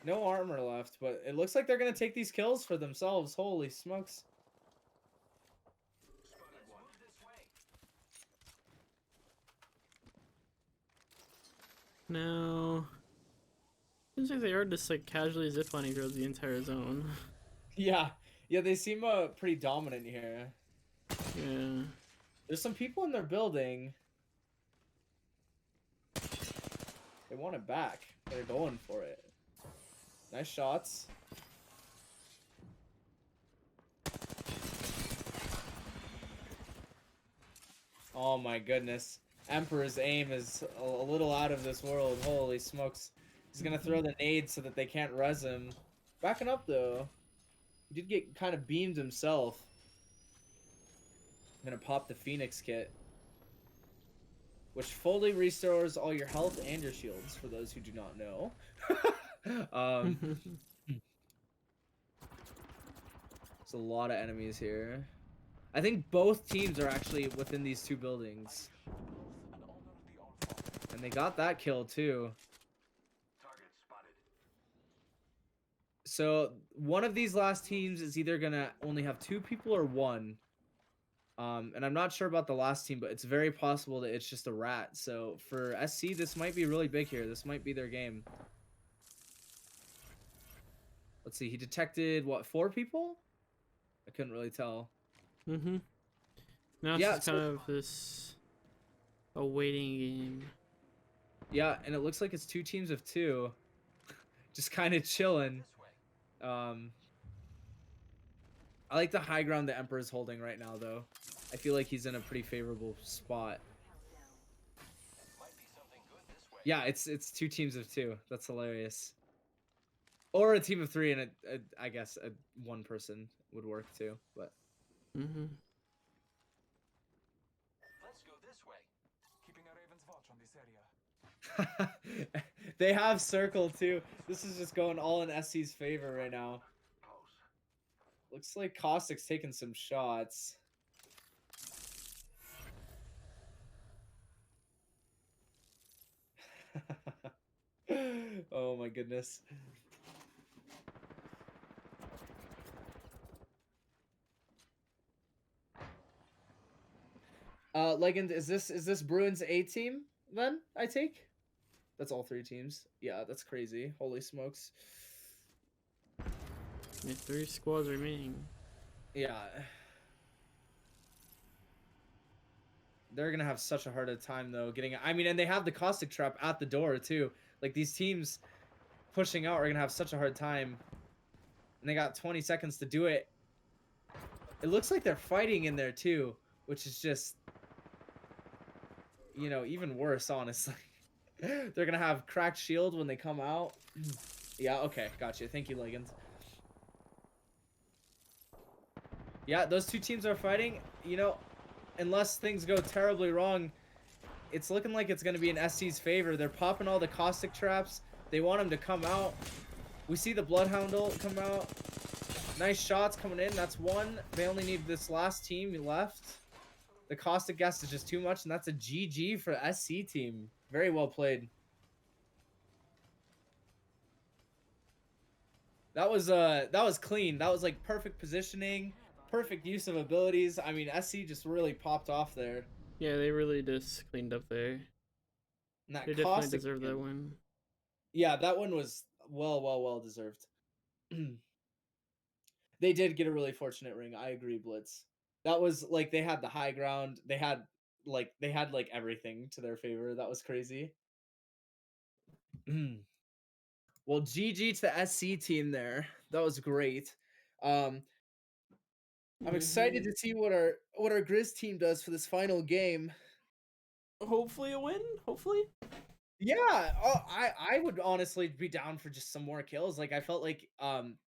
No armor left, but it looks like they're gonna take these kills for themselves. Holy smokes. Now, seems like they are just like casually ziplining throughout the entire zone. Yeah, they seem pretty dominant here. Yeah. There's some people in their building. They want it back. They're going for it. Nice shots. Oh my goodness. Emperor's aim is a little out of this world. Holy smokes. He's gonna throw the nade so that they can't res him. Backing up though. He did get kind of beamed himself. I'm gonna pop the Phoenix kit, which fully restores all your health and your shields, for those who do not know. There's a lot of enemies here. I think both teams are actually within these two buildings. And they got that kill too. So one of these last teams is either gonna only have 2 people or 1. And I'm not sure about the last team, but it's very possible that it's just a rat. So for SC, this might be really big here. This might be their game. Let's see. He detected what, 4 people? I couldn't really tell. Mm-hmm. Now it's Yeah, just kind of this a waiting game. Yeah, and it looks like it's 2 teams of 2, just kind of chilling. I like the high ground the Emperor's holding right now, though. I feel like he's in a pretty favorable spot. Yeah, it's 2 teams of 2. That's hilarious. Or a team of 3, and I guess a 1 person would work too. But Mm-hmm. Let's go this way. Keeping a raven's watch on this area. they have circle too. This is just going all in SC's favor right now. Looks like Caustic's taking some shots. Oh my goodness. Legend, is this Bruins A team then? I take. That's all 3 teams. Yeah, that's crazy. Holy smokes. Yeah, 3 squads remaining. Yeah. They're gonna have such a harder time though getting. I mean, and they have the caustic trap at the door too. Like these teams pushing out are gonna have such a hard time. And they got 20 seconds to do it. It looks like they're fighting in there too, which is just, you know, even worse, honestly. They're gonna have cracked shield when they come out. Yeah, okay, gotcha. Thank you, Legends. Yeah, those 2 teams are fighting. You know, unless things go terribly wrong, it's looking like it's gonna be in SC's favor. They're popping all the caustic traps. They want him to come out. We see the Bloodhound ult come out. Nice shots coming in. That's 1. They only need this last team left. The caustic gas is just too much, and that's a GG for SC team. Very well played. That was clean. That was like perfect positioning, perfect use of abilities. I mean, SC just really popped off there. Yeah, they really just cleaned up there. And that They definitely caustic deserve that win. Yeah, that one was well deserved. They did get a really fortunate ring. I agree, Blitz. That was like they had the high ground. They had like everything to their favor. That was crazy. Well, GG to the SC team there. That was great. I'm excited to see what our Griz team does for this final game. Hopefully a win. Hopefully. Yeah, I would honestly be down for just some more kills. Like I felt like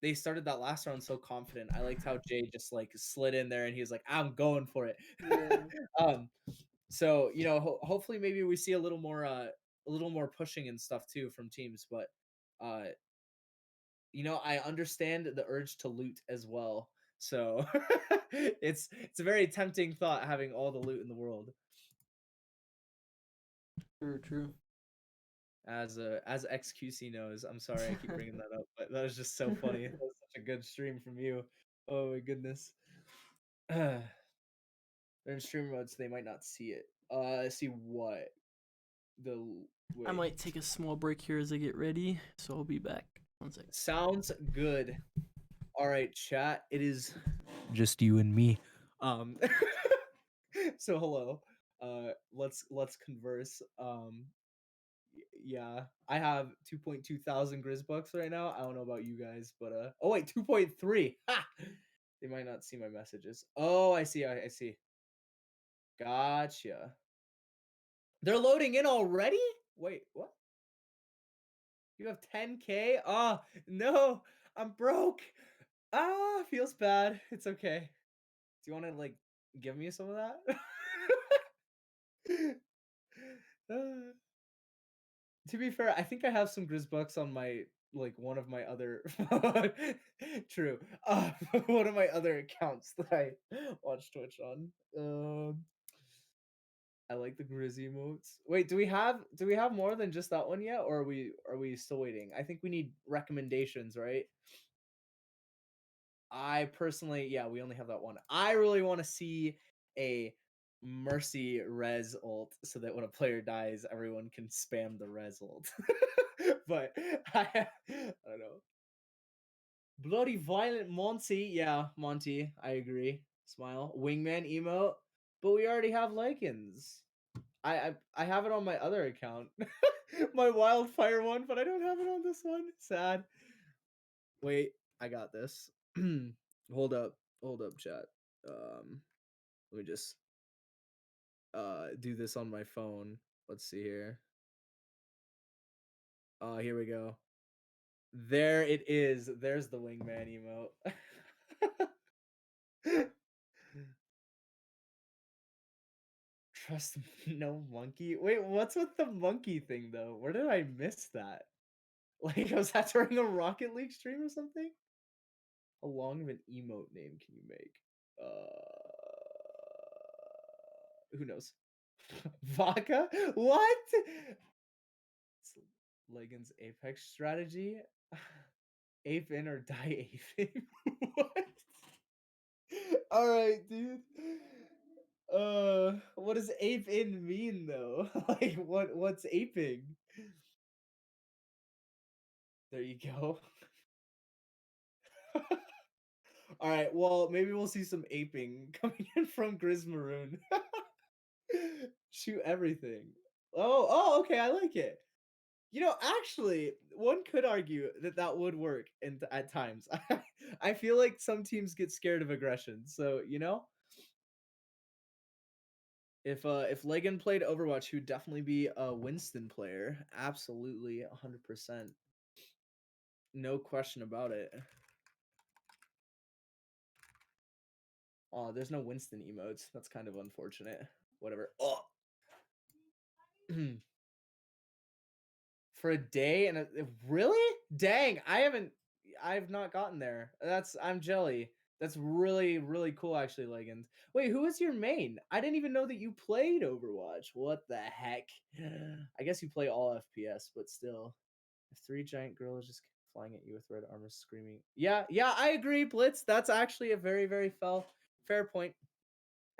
they started that last round so confident. I liked how Jay just like slid in there and he was like, I'm going for it. Yeah. So you know, hopefully maybe we see a little more pushing and stuff too from teams. But you know, I understand the urge to loot as well. So it's a very tempting thought having all the loot in the world. True. As XQC knows, I'm sorry I keep bringing that up, but that was just so funny. That was such a good stream from you. Oh my goodness. They're in stream mode, so they might not see it. See what? I might take a small break here as I get ready, so I'll be back. 1 second. Sounds good. All right, chat. It is just you and me. So hello. Let's converse. Yeah, I have 2.2 thousand Griz bucks right now. I don't know about you guys, but oh wait, 2.3. Ha! They might not see my messages. Oh, I see. I see. Gotcha. They're loading in already? Wait, what? You have 10K? Ah, no, I'm broke. Ah, feels bad. It's okay. Do you want to like give me some of that? To be fair, I think I have some Grizz bucks on my like one of my other true one of my other accounts that I watch Twitch on. I like the Grizz emotes. Wait, do we have more than just that one yet, or are we still waiting? I think we need recommendations, right? I personally, yeah, we only have that one. I really want to see a Mercy res ult so that when a player dies, everyone can spam the res ult. But I don't know. Bloody violent Monty, yeah, Monty, I agree. Smile. Wingman emote, but we already have Lycans. I have it on my other account, my wildfire one, but I don't have it on this one. Sad. Wait, I got this. Hold up, chat. Let me just do this on my phone. Let's see here. Here we go. There it is. There's the wingman emote. Trust no monkey. Wait, what's with the monkey thing though? Where did I miss that? Like, was that during a Rocket League stream or something? How long of an emote name can you make? Who knows? Vodka? What? It's Legan's Apex strategy? Ape in or die ape in? What? Alright, dude. What does ape in mean though? Like what's aping? There you go. Alright, well maybe we'll see some aping coming in from Griz Maroon. Shoot everything. Okay, I like it. You know, actually, one could argue that that would work at times. I feel like some teams get scared of aggression. So, you know, if Legan played Overwatch, he would definitely be a Winston player. Absolutely, 100%. No question about it. Oh, there's no Winston emotes. That's kind of unfortunate. Whatever. Oh. For a day and really? Dang, I've not gotten there. I'm jelly. That's really, really cool actually, Legend. Wait, who was your main? I didn't even know that you played Overwatch. What the heck? I guess you play all FPS, but still. If three giant gorillas just kept flying at you with red armor screaming. Yeah, I agree, Blitz. That's actually a very, very fair point.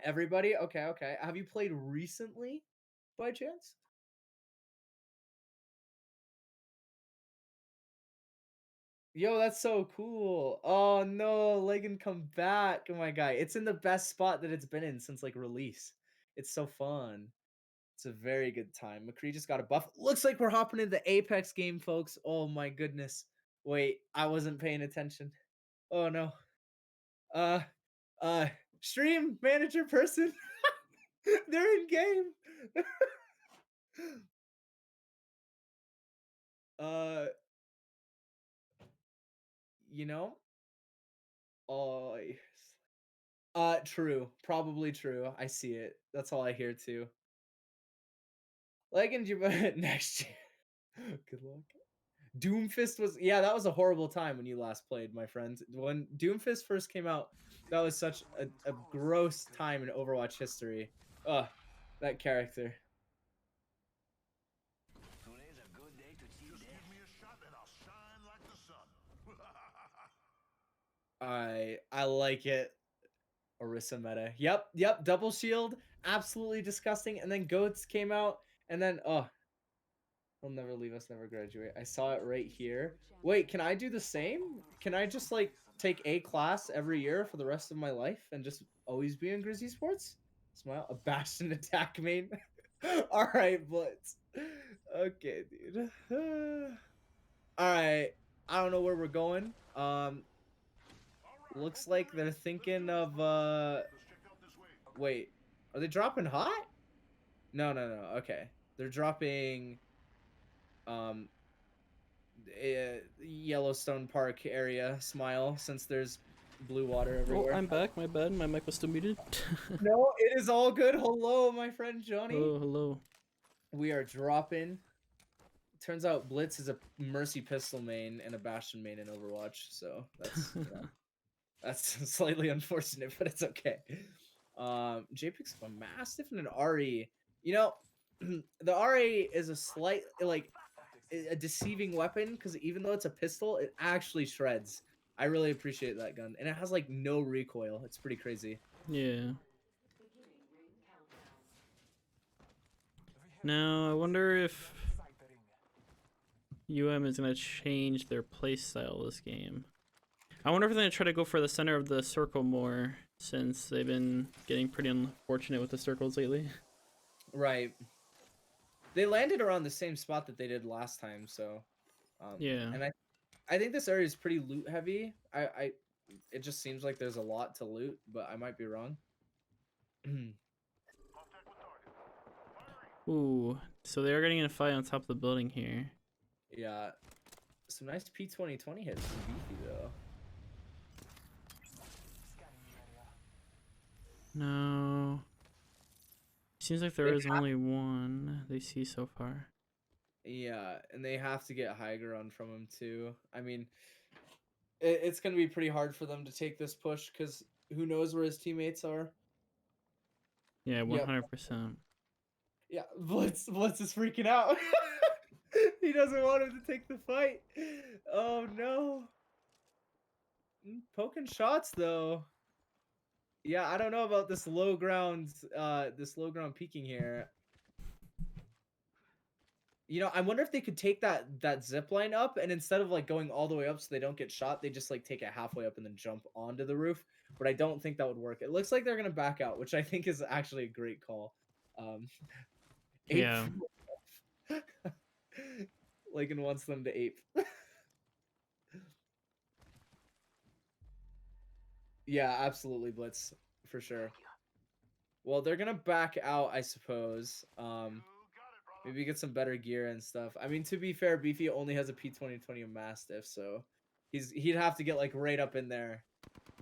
Everybody? Okay. Have you played recently by chance? Yo, that's so cool. Oh no, Legan come back. Oh my god. It's in the best spot that it's been in since like release. It's so fun. It's a very good time. McCree just got a buff. Looks like we're hopping into the Apex game, folks. Oh my goodness. Wait, I wasn't paying attention. Oh no. Uh uh stream manager person. They're in game. uh you know? Oh yes. True. Probably true. I see it. That's all I hear too. Legend you next year. Good luck. Doomfist was that was a horrible time when you last played, my friend. When Doomfist first came out, that was such a gross time in Overwatch history. Ugh, that character. Today's a good day to see Just death. give me a shot and I'll shine like the sun. I like it. Orisa meta. Yep. Double shield. Absolutely disgusting. And then Goats came out, and then he'll never leave us, never graduate. I saw it right here. Wait, can I do the same? Can I just like take a class every year for the rest of my life and just always be in Grizzly Sports? Smile. A Bastion attack main. All right, Blitz. Okay, dude. All right. I don't know where we're going. Looks like they're thinking of wait. Are they dropping hot? No. Okay. They're dropping Yellowstone Park area. Smile, since there's blue water Oh, everywhere. I'm back. My bad. My mic was still muted. No, it is all good. Hello, my friend Johnny. Oh, hello. We are dropping turns out Blitz is a Mercy pistol main and a Bastion main in Overwatch, so that's that's slightly unfortunate, but it's okay. Jay picks up a Mastiff and an RE. You know, the RE is a slight like a deceiving weapon because even though it's a pistol, it actually shreds. I really appreciate that gun, and it has like no recoil. It's pretty crazy. Yeah. Now I wonder if UM is gonna change their playstyle this game. I wonder if they're gonna try to go for the center of the circle more, since they've been getting pretty unfortunate with the circles lately. Right. They landed around the same spot that they did last time, so Yeah. And I think this area is pretty loot heavy. It just seems like there's a lot to loot, but I might be wrong. Ooh, so they are getting in a fight on top of the building here. Yeah. Some nice P2020 hits from Beefy though. No. Seems like there is only one they see so far. Yeah, and they have to get high ground from him too. I mean, it's going to be pretty hard for them to take this push because who knows where his teammates are. Yeah, Yep. 100%. Yeah, Blitz is freaking out. He doesn't want him to take the fight. Oh no. Poking shots though. Yeah, I don't know about this low ground peeking here. You know, I wonder if they could take that zip line up and instead of like going all the way up so they don't get shot, they just like take it halfway up and then jump onto the roof. But I don't think that would work. It looks like they're gonna back out, which I think is actually a great call. Yeah. Lakin wants them to ape. Yeah, absolutely, Blitz, for sure. Well, they're gonna back out, I suppose. Maybe get some better gear and stuff. I mean, to be fair, Beefy only has a P2020 of Mastiff, so he'd have to get like right up in there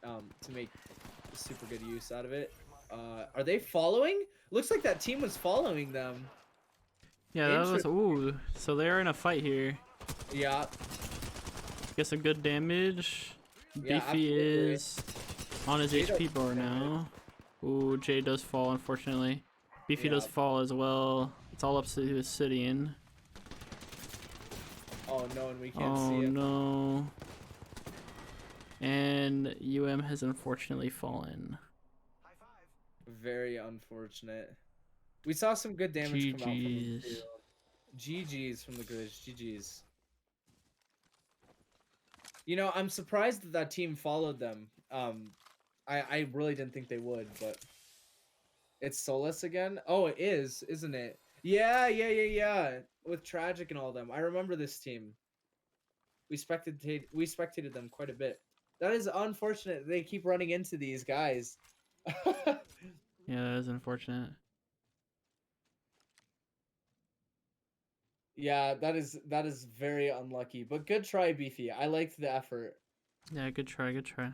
to make super good use out of it. Are they following? Looks like that team was following them. Yeah, that was. Ooh, so they're in a fight here. Yeah. Get some good damage. Yeah, Beefy absolutely. is on his Jay HP does bar now. Ooh, Jay does fall, unfortunately. Beefy does Yeah. fall as well. It's all up to Obsidian. Oh no, and we can't Oh see it. no. And UM has unfortunately fallen. Very unfortunate. We saw some good damage come out from him GG's. too. GG's from the Griz. GG's. You know, I'm surprised that team followed them. I really didn't think they would, but it's Solus again. Oh, it is, isn't it? Yeah. With Tragic and all them. I remember this team. We spectated them quite a bit. That is unfortunate. They keep running into these guys. Yeah, that is unfortunate. Yeah, that is very unlucky. But good try, Beefy. I liked the effort. Yeah, good try, good try.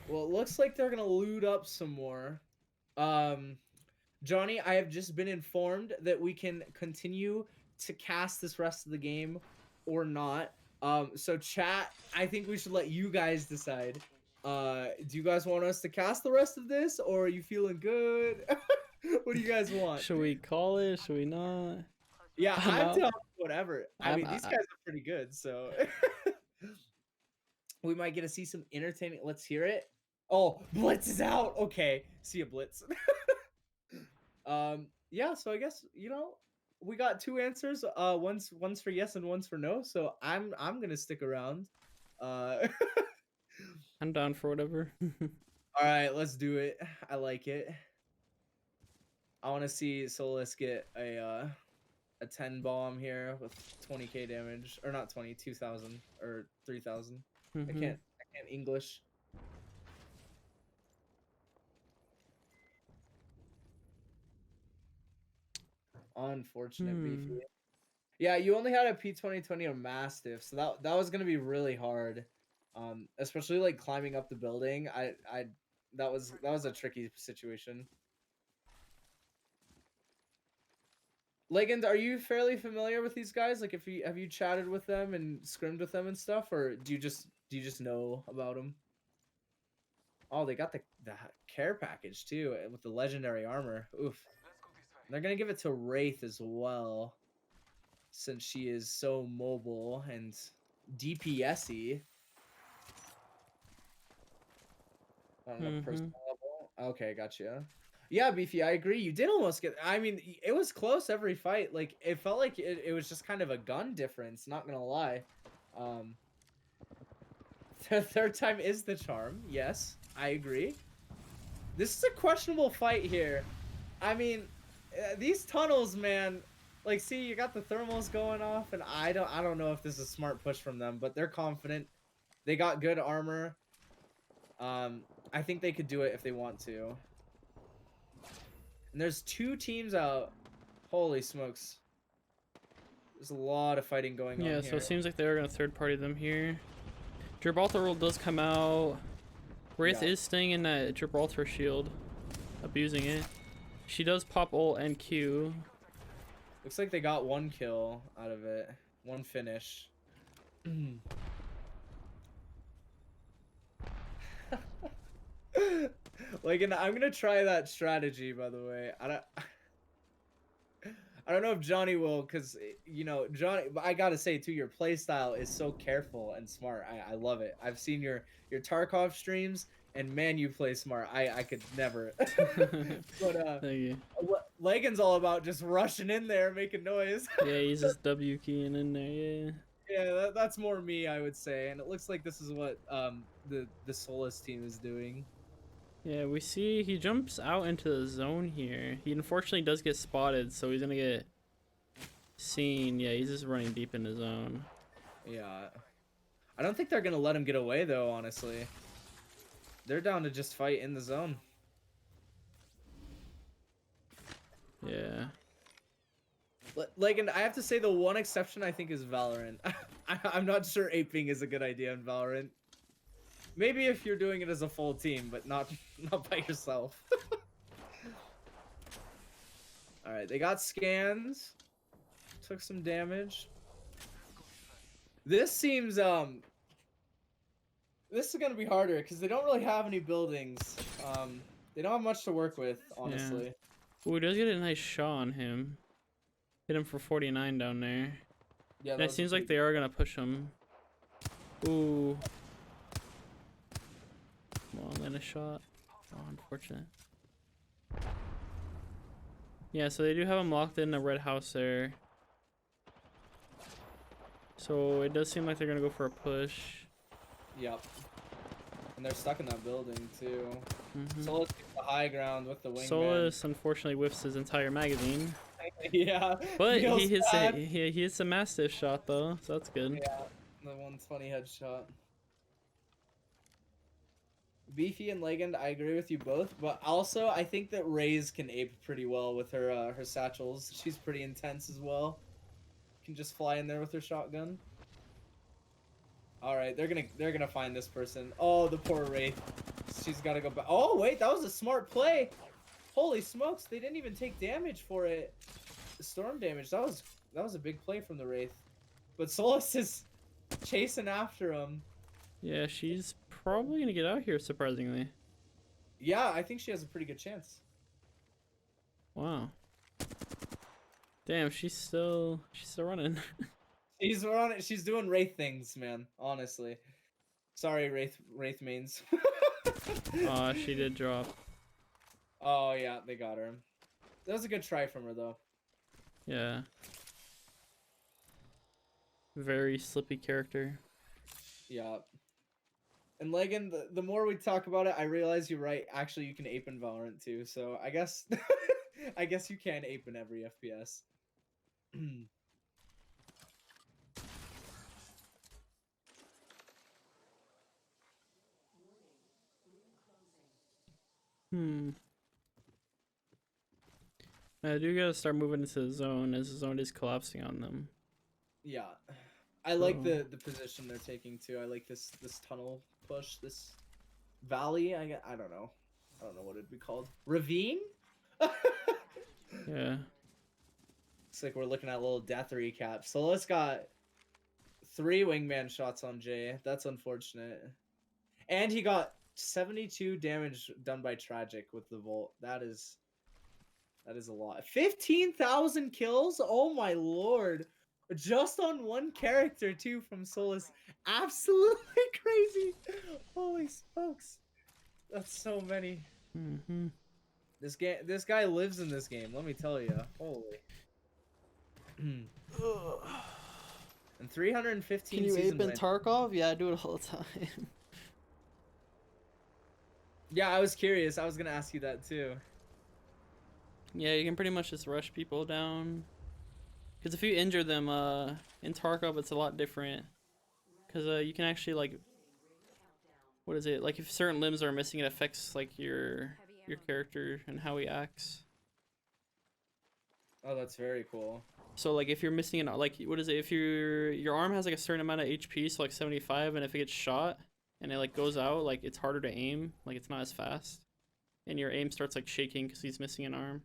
Well, it looks like they're gonna loot up some more. Johnny, I have just been informed that we can continue to cast this rest of the game or not. So chat, I think we should let you guys decide. Do you guys want us to cast the rest of this, or are you feeling good? What do you guys want? Should we call it? Should we not? Yeah, I'm I'm out. down with whatever. I mean, these I- guys are pretty good, so we might get to see some entertaining. Let's hear it. Oh, Blitz is out. Okay, see ya, Blitz. Yeah. So I guess we got two answers. One's for yes and one's for no. So I'm gonna stick around. All I'm down for whatever. right, let's do it. I like it. I want to see Solus get a 10 bomb here with 20k damage, or not 20, 2,000 or 3,000. I Mhm. can't English. Unfortunate, Beefy. Yeah, you only had a P2020 or Mastiff, so that was gonna be really hard. Especially like climbing up the building. That was a tricky situation. Legend, are you fairly familiar with these guys? Like, if you have you chatted with them and scrimmed with them and stuff, or do you just know about them? Oh, they got the care package too with the legendary armor. Oof. And they're gonna give it to Wraith as well, since she is so mobile and DPSy. On a personal level. Okay, gotcha. Yeah, Beefy, I agree. You did almost get. I mean, it was close every fight. Like, it felt like it was just kind of a gun difference. Not gonna lie. Um, the third time is the charm. Yes, I agree. This is a questionable fight here. I mean, these tunnels, man. Like, see, you got the thermals going off, and I don't know if this is a smart push from them, but they're confident. They got good armor. I think they could do it if they want to. And there's 2 teams out. Holy smokes. There's a lot of fighting going on Yeah, here. so it seems like they are going to third party them here. Gibraltar roll does come out. Wraith Yeah. is staying in that Gibraltar shield, abusing it. She does pop ult and Q. Looks like they got 1 kill out of it. 1 finish. Like, and I'm gonna try that strategy, by the way. I don't know if Johnny will, because, you know, Johnny, but I gotta say too, your play style is so careful and smart. I love it. I've seen your Tarkov streams, and man, you play smart. I could never. But Thank you. Legan's all about just rushing in there, making noise. Yeah, he's just W keying in there, yeah. Yeah, that's more me, I would say. And it looks like this is what the Solus team is doing. Yeah, we see he jumps out into the zone here. He unfortunately does get spotted, so he's gonna get seen. Yeah, he's just running deep in the zone. Yeah. I don't think they're gonna let him get away though, honestly. They're down to just fight in the zone. Yeah. Like, and I have to say the one exception I think is Valorant. I'm not sure aping is a good idea in Valorant. Maybe if you're doing it as a full team, but not by yourself. All right, they got scans. Took some damage. This seems this is gonna be harder because they don't really have any buildings. They don't have much to work with, honestly. Ooh, he does get a nice shot on him. Hit him for 49 down there. Yeah, And it seems like they are gonna push him. Ooh. Come on, land a shot. Oh, unfortunate. Yeah, so they do have him locked in a red house there. So it does seem like they're gonna go for a push. Yep. And they're stuck in that building too. Mm-hmm. Solus gets the high ground with the wingman. Solus unfortunately whiffs his entire magazine. Yeah. But feels he hits bad. he hits a Mastiff shot though, so that's good. Yeah, the 120 headshot. Beefy and Legend, I agree with you both, but also I think that Raze can ape pretty well with her her satchels. She's pretty intense as well. Can just fly in there with her shotgun. All right, they're gonna find this person. Oh, the poor Wraith. She's got to go back. Oh wait, that was a smart play. Holy smokes, they didn't even take damage for it. The storm damage. That was a big play from the Wraith. But Solus is chasing after him. Yeah, she's probably gonna get out here surprisingly. Yeah, I think she has a pretty good chance. Wow. Damn, she's still running. She's on it. She's doing Wraith things, man. Honestly. Sorry, Wraith mains. Aw, she did drop. Oh yeah, they got her. That was a good try from her though. Yeah. Very slippy character. Yeah. And Legend, the more we talk about it, I realize you're right. Actually, you can ape in Valorant too. So I guess, I guess you can ape in every FPS. I do gotta start moving into the zone as the zone is collapsing on them. Yeah. I like Oh. the position they're taking too. I like this tunnel push, this valley. I don't know. I don't know what it'd be called. Ravine? Yeah. Looks like we're looking at a little death recap. Solis got 3 wingman shots on Jay. That's unfortunate. And he got 72 damage done by Tragic with the Volt. That is a lot. 15,000 kills? Oh my lord. Just on one character too from Solis. Absolutely crazy. Holy smokes. That's so many. Mm-hmm. This guy lives in this game, let me tell you. Holy. And 315 Can you season ape in win. Tarkov? Yeah, I do it all the time. Yeah, I was curious. I was gonna ask you that too. Yeah, you can pretty much just rush people down. Because if you injure them, in Tarkov, it's a lot different. Because you can actually like, what is it? Like if certain limbs are missing, it affects like your character and how he acts. Oh, that's very cool. So like if you're missing an like what is it? If your arm has like a certain amount of HP, so like 75, and if it gets shot and it like goes out, like it's harder to aim, like it's not as fast, and your aim starts like shaking because he's missing an arm.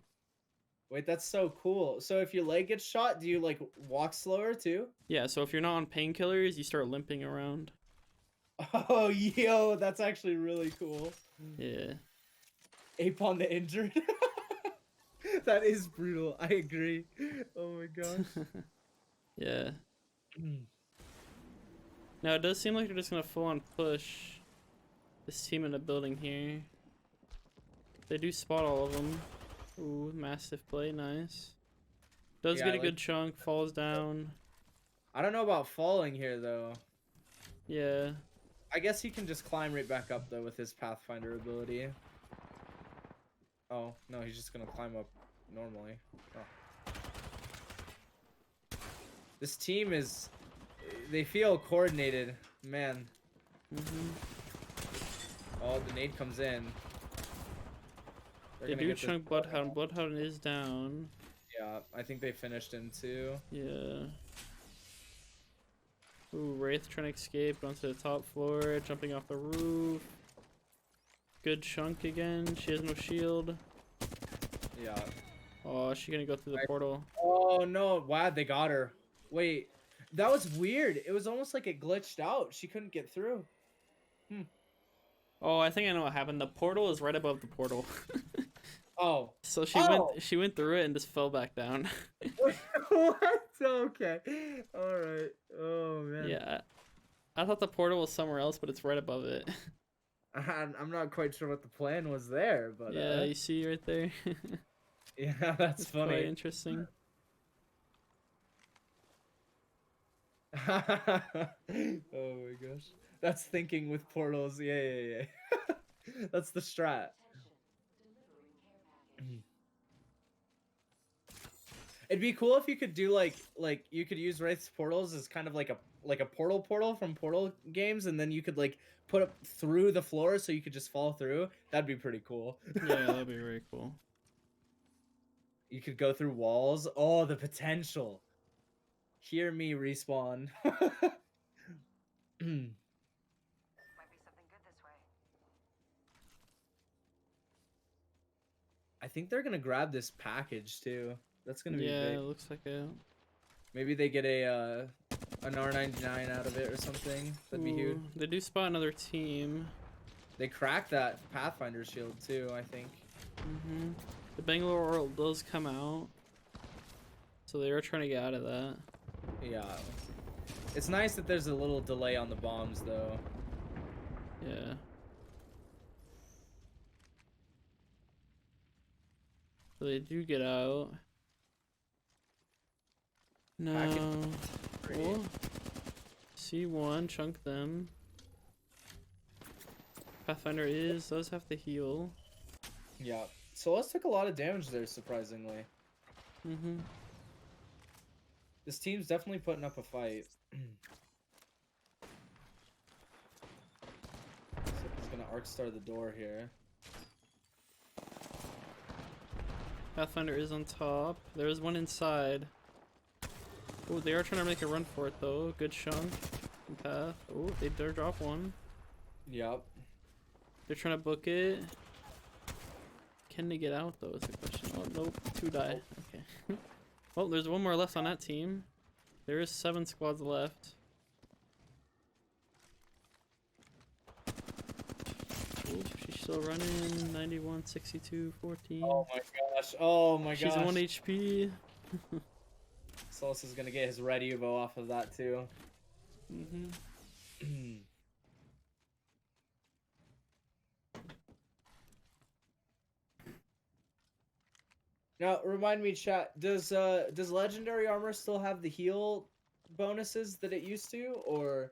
Wait, that's so cool. So if your leg gets shot, do you like walk slower too? Yeah, so if you're not on painkillers, you start limping around. Oh, yo, that's actually really cool. Yeah. Ape on the injured. That is brutal. I agree. Oh my gosh. Yeah. Now it does seem like they're just gonna full on push this team in the building here. They do spot all of them. Ooh, massive play, nice. Does Yeah, get I a good like- chunk, falls down. I don't know about falling here though. Yeah. I guess he can just climb right back up though with his Pathfinder ability. Oh, no, he's just gonna climb up normally. Oh. This team is... They feel coordinated. Man. Mm-hmm. Oh, the nade comes in. They're They gonna do get this- chunk Bloodhound. Bloodhound is down. Yeah, I think they finished him too. Yeah. Ooh, Wraith trying to escape onto the top floor, jumping off the roof. Good chunk again. She has no shield. Yeah. Oh, is she gonna go through the portal? Oh no, wow, they got her. Wait, that was weird. It was almost like it glitched out. She couldn't get through. Oh, I think I know what happened. The portal is right above the portal. Oh. So Oh! she went through it and just fell back down. What? Okay. Alright. Oh man. Yeah. I thought the portal was somewhere else, but it's right above it. I'm not quite sure what the plan was there, but Yeah, you see right there. yeah, that's It's quite funny. interesting. Oh my gosh. That's thinking with portals. Yeah. That's the strat. It'd be cool if you could do like you could use Wraith's portals as kind of like a portal from Portal games, and then you could like put it through the floor so you could just fall through. That'd be pretty cool. Yeah, that'd be very cool. You could go through walls. Oh, the potential. Hear me, Respawn. Might be something good this way. I think they're gonna grab this package too. That's gonna be Yeah, big. it looks like it. Maybe they get an R99 out of it or something. That'd be huge. Ooh, they do spot another team. They cracked that Pathfinder shield too, I think. Mm-hmm. The Bangalore Orl does come out. So they are trying to get out of that. Yeah. It's nice that there's a little delay on the bombs though. Yeah. So they do get out. No. Great. Oh. C1, chunk them. Pathfinder does have to heal. Yeah. Solas took a lot of damage there, surprisingly. Mm-hmm. This team's definitely putting up a fight. Looks like he's gonna arc star the door here. Pathfinder is on top. There is one inside. Oh, they are trying to make a run for it though. Good chunk. Path. Oh, they dare drop one. Yep. They're trying to book it. Can they get out though? Is the question. Oh nope, 2 die. Okay. Well, there's one more left on that team. There is 7 squads left. Oh, she's still running. 91, 62, 14. Oh my gosh. Oh my gosh. She's 1 HP. Solus is gonna get his red Evo off of that too. Now, remind me, chat. Does legendary armor still have the heal bonuses that it used to, or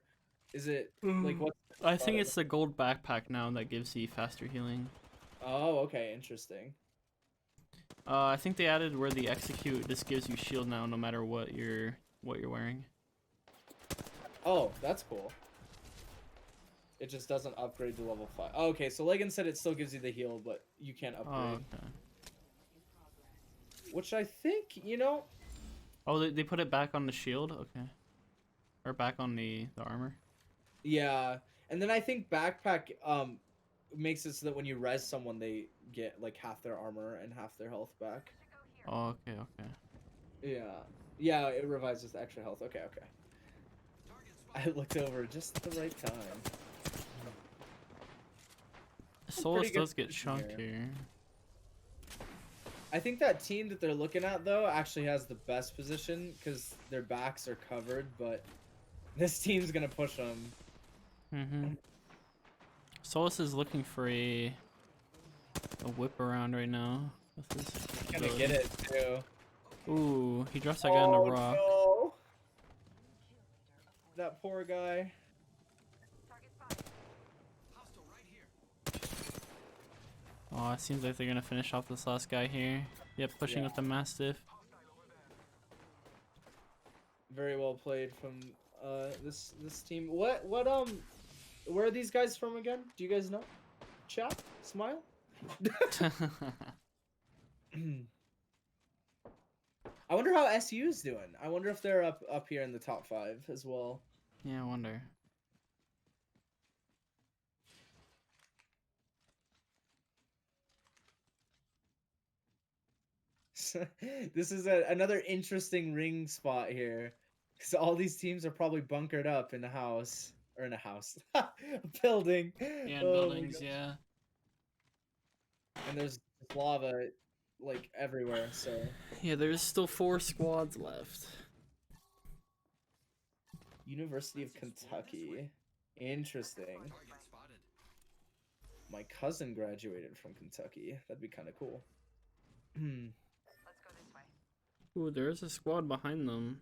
is it like what? I think it's the gold backpack now that gives you faster healing. Oh, okay, interesting. I think they added where the execute just gives you shield now, no matter what you're wearing. Oh, that's cool. It just doesn't upgrade to level 5. Oh, okay, so Legan said it still gives you the heal, but you can't upgrade. Oh, okay. Which I think, you know. Oh, they put it back on the shield? Okay. Or back on the armor? Yeah, and then I think backpack makes it so that when you res someone, they get like half their armor and half their health back. Oh, okay, okay. Yeah, it revives with extra health. Okay. I looked over just at the right time. Solus good does get position chunked here. I think that team that they're looking at though actually has the best position because their backs are covered, but this team's gonna push them. Solus is looking for a whip around right now. With his He's gonna ability. get it too. Ooh, he drops that guy on the rock. No. That poor guy. Oh, it seems like they're gonna finish off this last guy here. Yep, pushing with the Mastiff. Very well played from this team. What where are these guys from again? Do you guys know? Chat? Smile? I wonder how SU's doing. I wonder if they're up here in the top 5 as well. Yeah, I wonder. This is another interesting ring spot here. Because all these teams are probably bunkered up in a house. Or in a house. A building. Yeah, Oh my buildings, God. yeah. And there's lava like everywhere, so. Yeah, there's still 4 squads left. University of Kentucky. Interesting. My cousin graduated from Kentucky. That'd be kind of cool. Ooh, there is a squad behind them.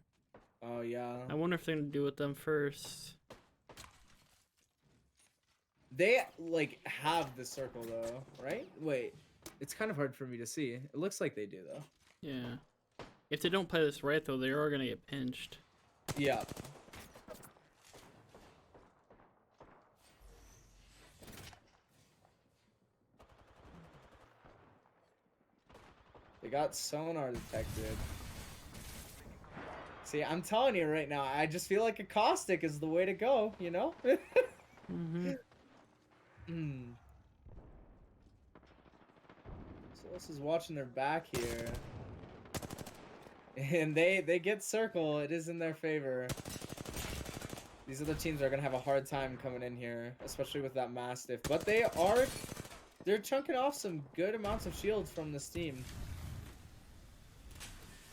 Oh, yeah. I wonder if they're gonna do with them first. They, like, have the circle, though, right? Wait. It's kind of hard for me to see. It looks like they do, though. Yeah. If they don't play this right, though, they are gonna get pinched. Yeah. They got sonar detected. See, I'm telling you right now, I just feel like a caustic is the way to go, you know? So this is watching their back here. And they get circle. It is in their favor. These other teams are going to have a hard time coming in here, especially with that Mastiff. But they're chunking off some good amounts of shields from this team.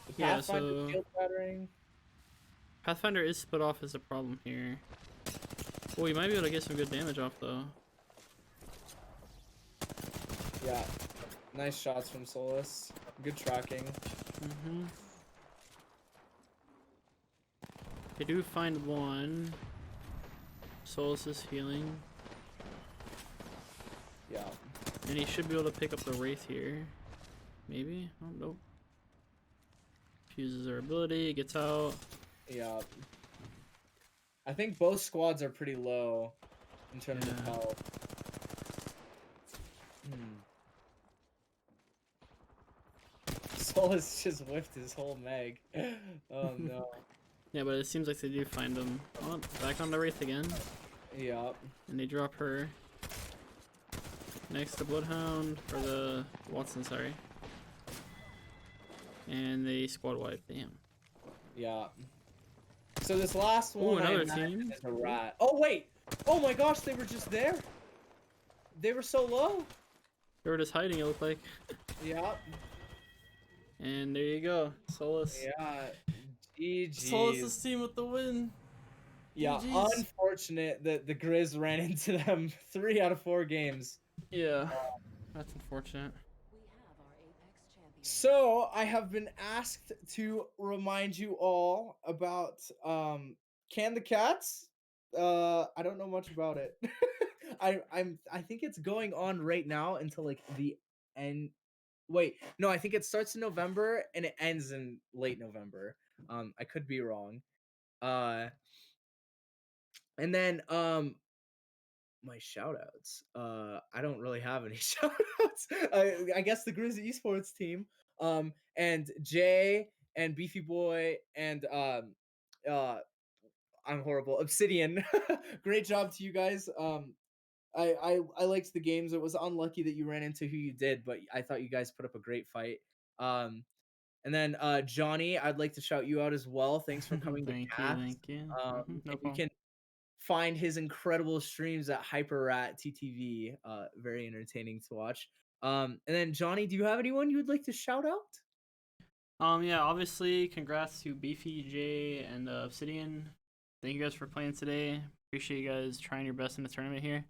The Yeah, Pathfinder so- shield battering. Pathfinder is split off as a problem here. Oh, you might be able to get some good damage off, though. Yeah. Nice shots from Solus. Good tracking. They do find one. Solus is healing. Yeah. And he should be able to pick up the Wraith here. Maybe? Oh, nope. Fuses her ability, gets out. Yeah. I think both squads are pretty low in terms of Yeah. health. Solus just whiffed his whole mag. Oh no. Yeah, but it seems like they do find them. Oh, back on the Wraith again. Yep. And they drop her. Next to Bloodhound, or the Watson, sorry. And they squad wipe. Damn. Yeah. So this last Ooh, one, I another imagine team. is a rat. Oh wait! Oh my gosh, they were just there. They were so low. They were just hiding, it looked like. Yep. And there you go. Solus. Yeah. GG. Solus's team with the win. Yeah. GGs. Unfortunate that the Griz ran into them 3 out of 4 games. Yeah. That's unfortunate. We have our Apex champion. So I have been asked to remind you all about Can the Cats. I don't know much about it. I think it's going on right now until like the end. Wait, no, I think it starts in November and it ends in late November. I could be wrong. And then my shout outs. I don't really have any shout outs. I guess the Grizzly Esports team. And Jay and Beefy Boy and I'm horrible. Obsidian. Great job to you guys. I liked the games. It was unlucky that you ran into who you did, but I thought you guys put up a great fight. And then Johnny, I'd like to shout you out as well. Thanks for coming to Cast. Thank you. No No you problem. can find his incredible streams at HyperRat TTV. Very entertaining to watch. And then Johnny, do you have anyone you would like to shout out? Yeah, obviously, congrats to Beefy, J, and Obsidian. Thank you guys for playing today. Appreciate you guys trying your best in the tournament here.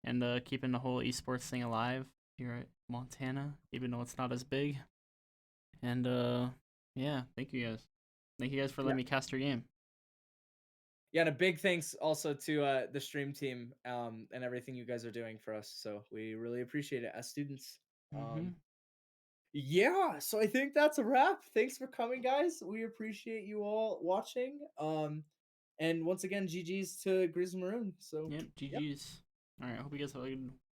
And keeping the whole esports thing alive here at Montana, even though it's not as big. And yeah, thank you guys. Thank you guys for letting me cast your game. Yeah, and a big thanks also to the stream team and everything you guys are doing for us. So we really appreciate it as students. Yeah, so I think that's a wrap. Thanks for coming, guys. We appreciate you all watching. And once again, GG's to Griz Maroon. So Yep, GG's. All right, hope you guys have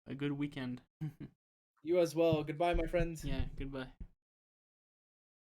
a good weekend. you as well. Goodbye, my friends. Yeah, goodbye.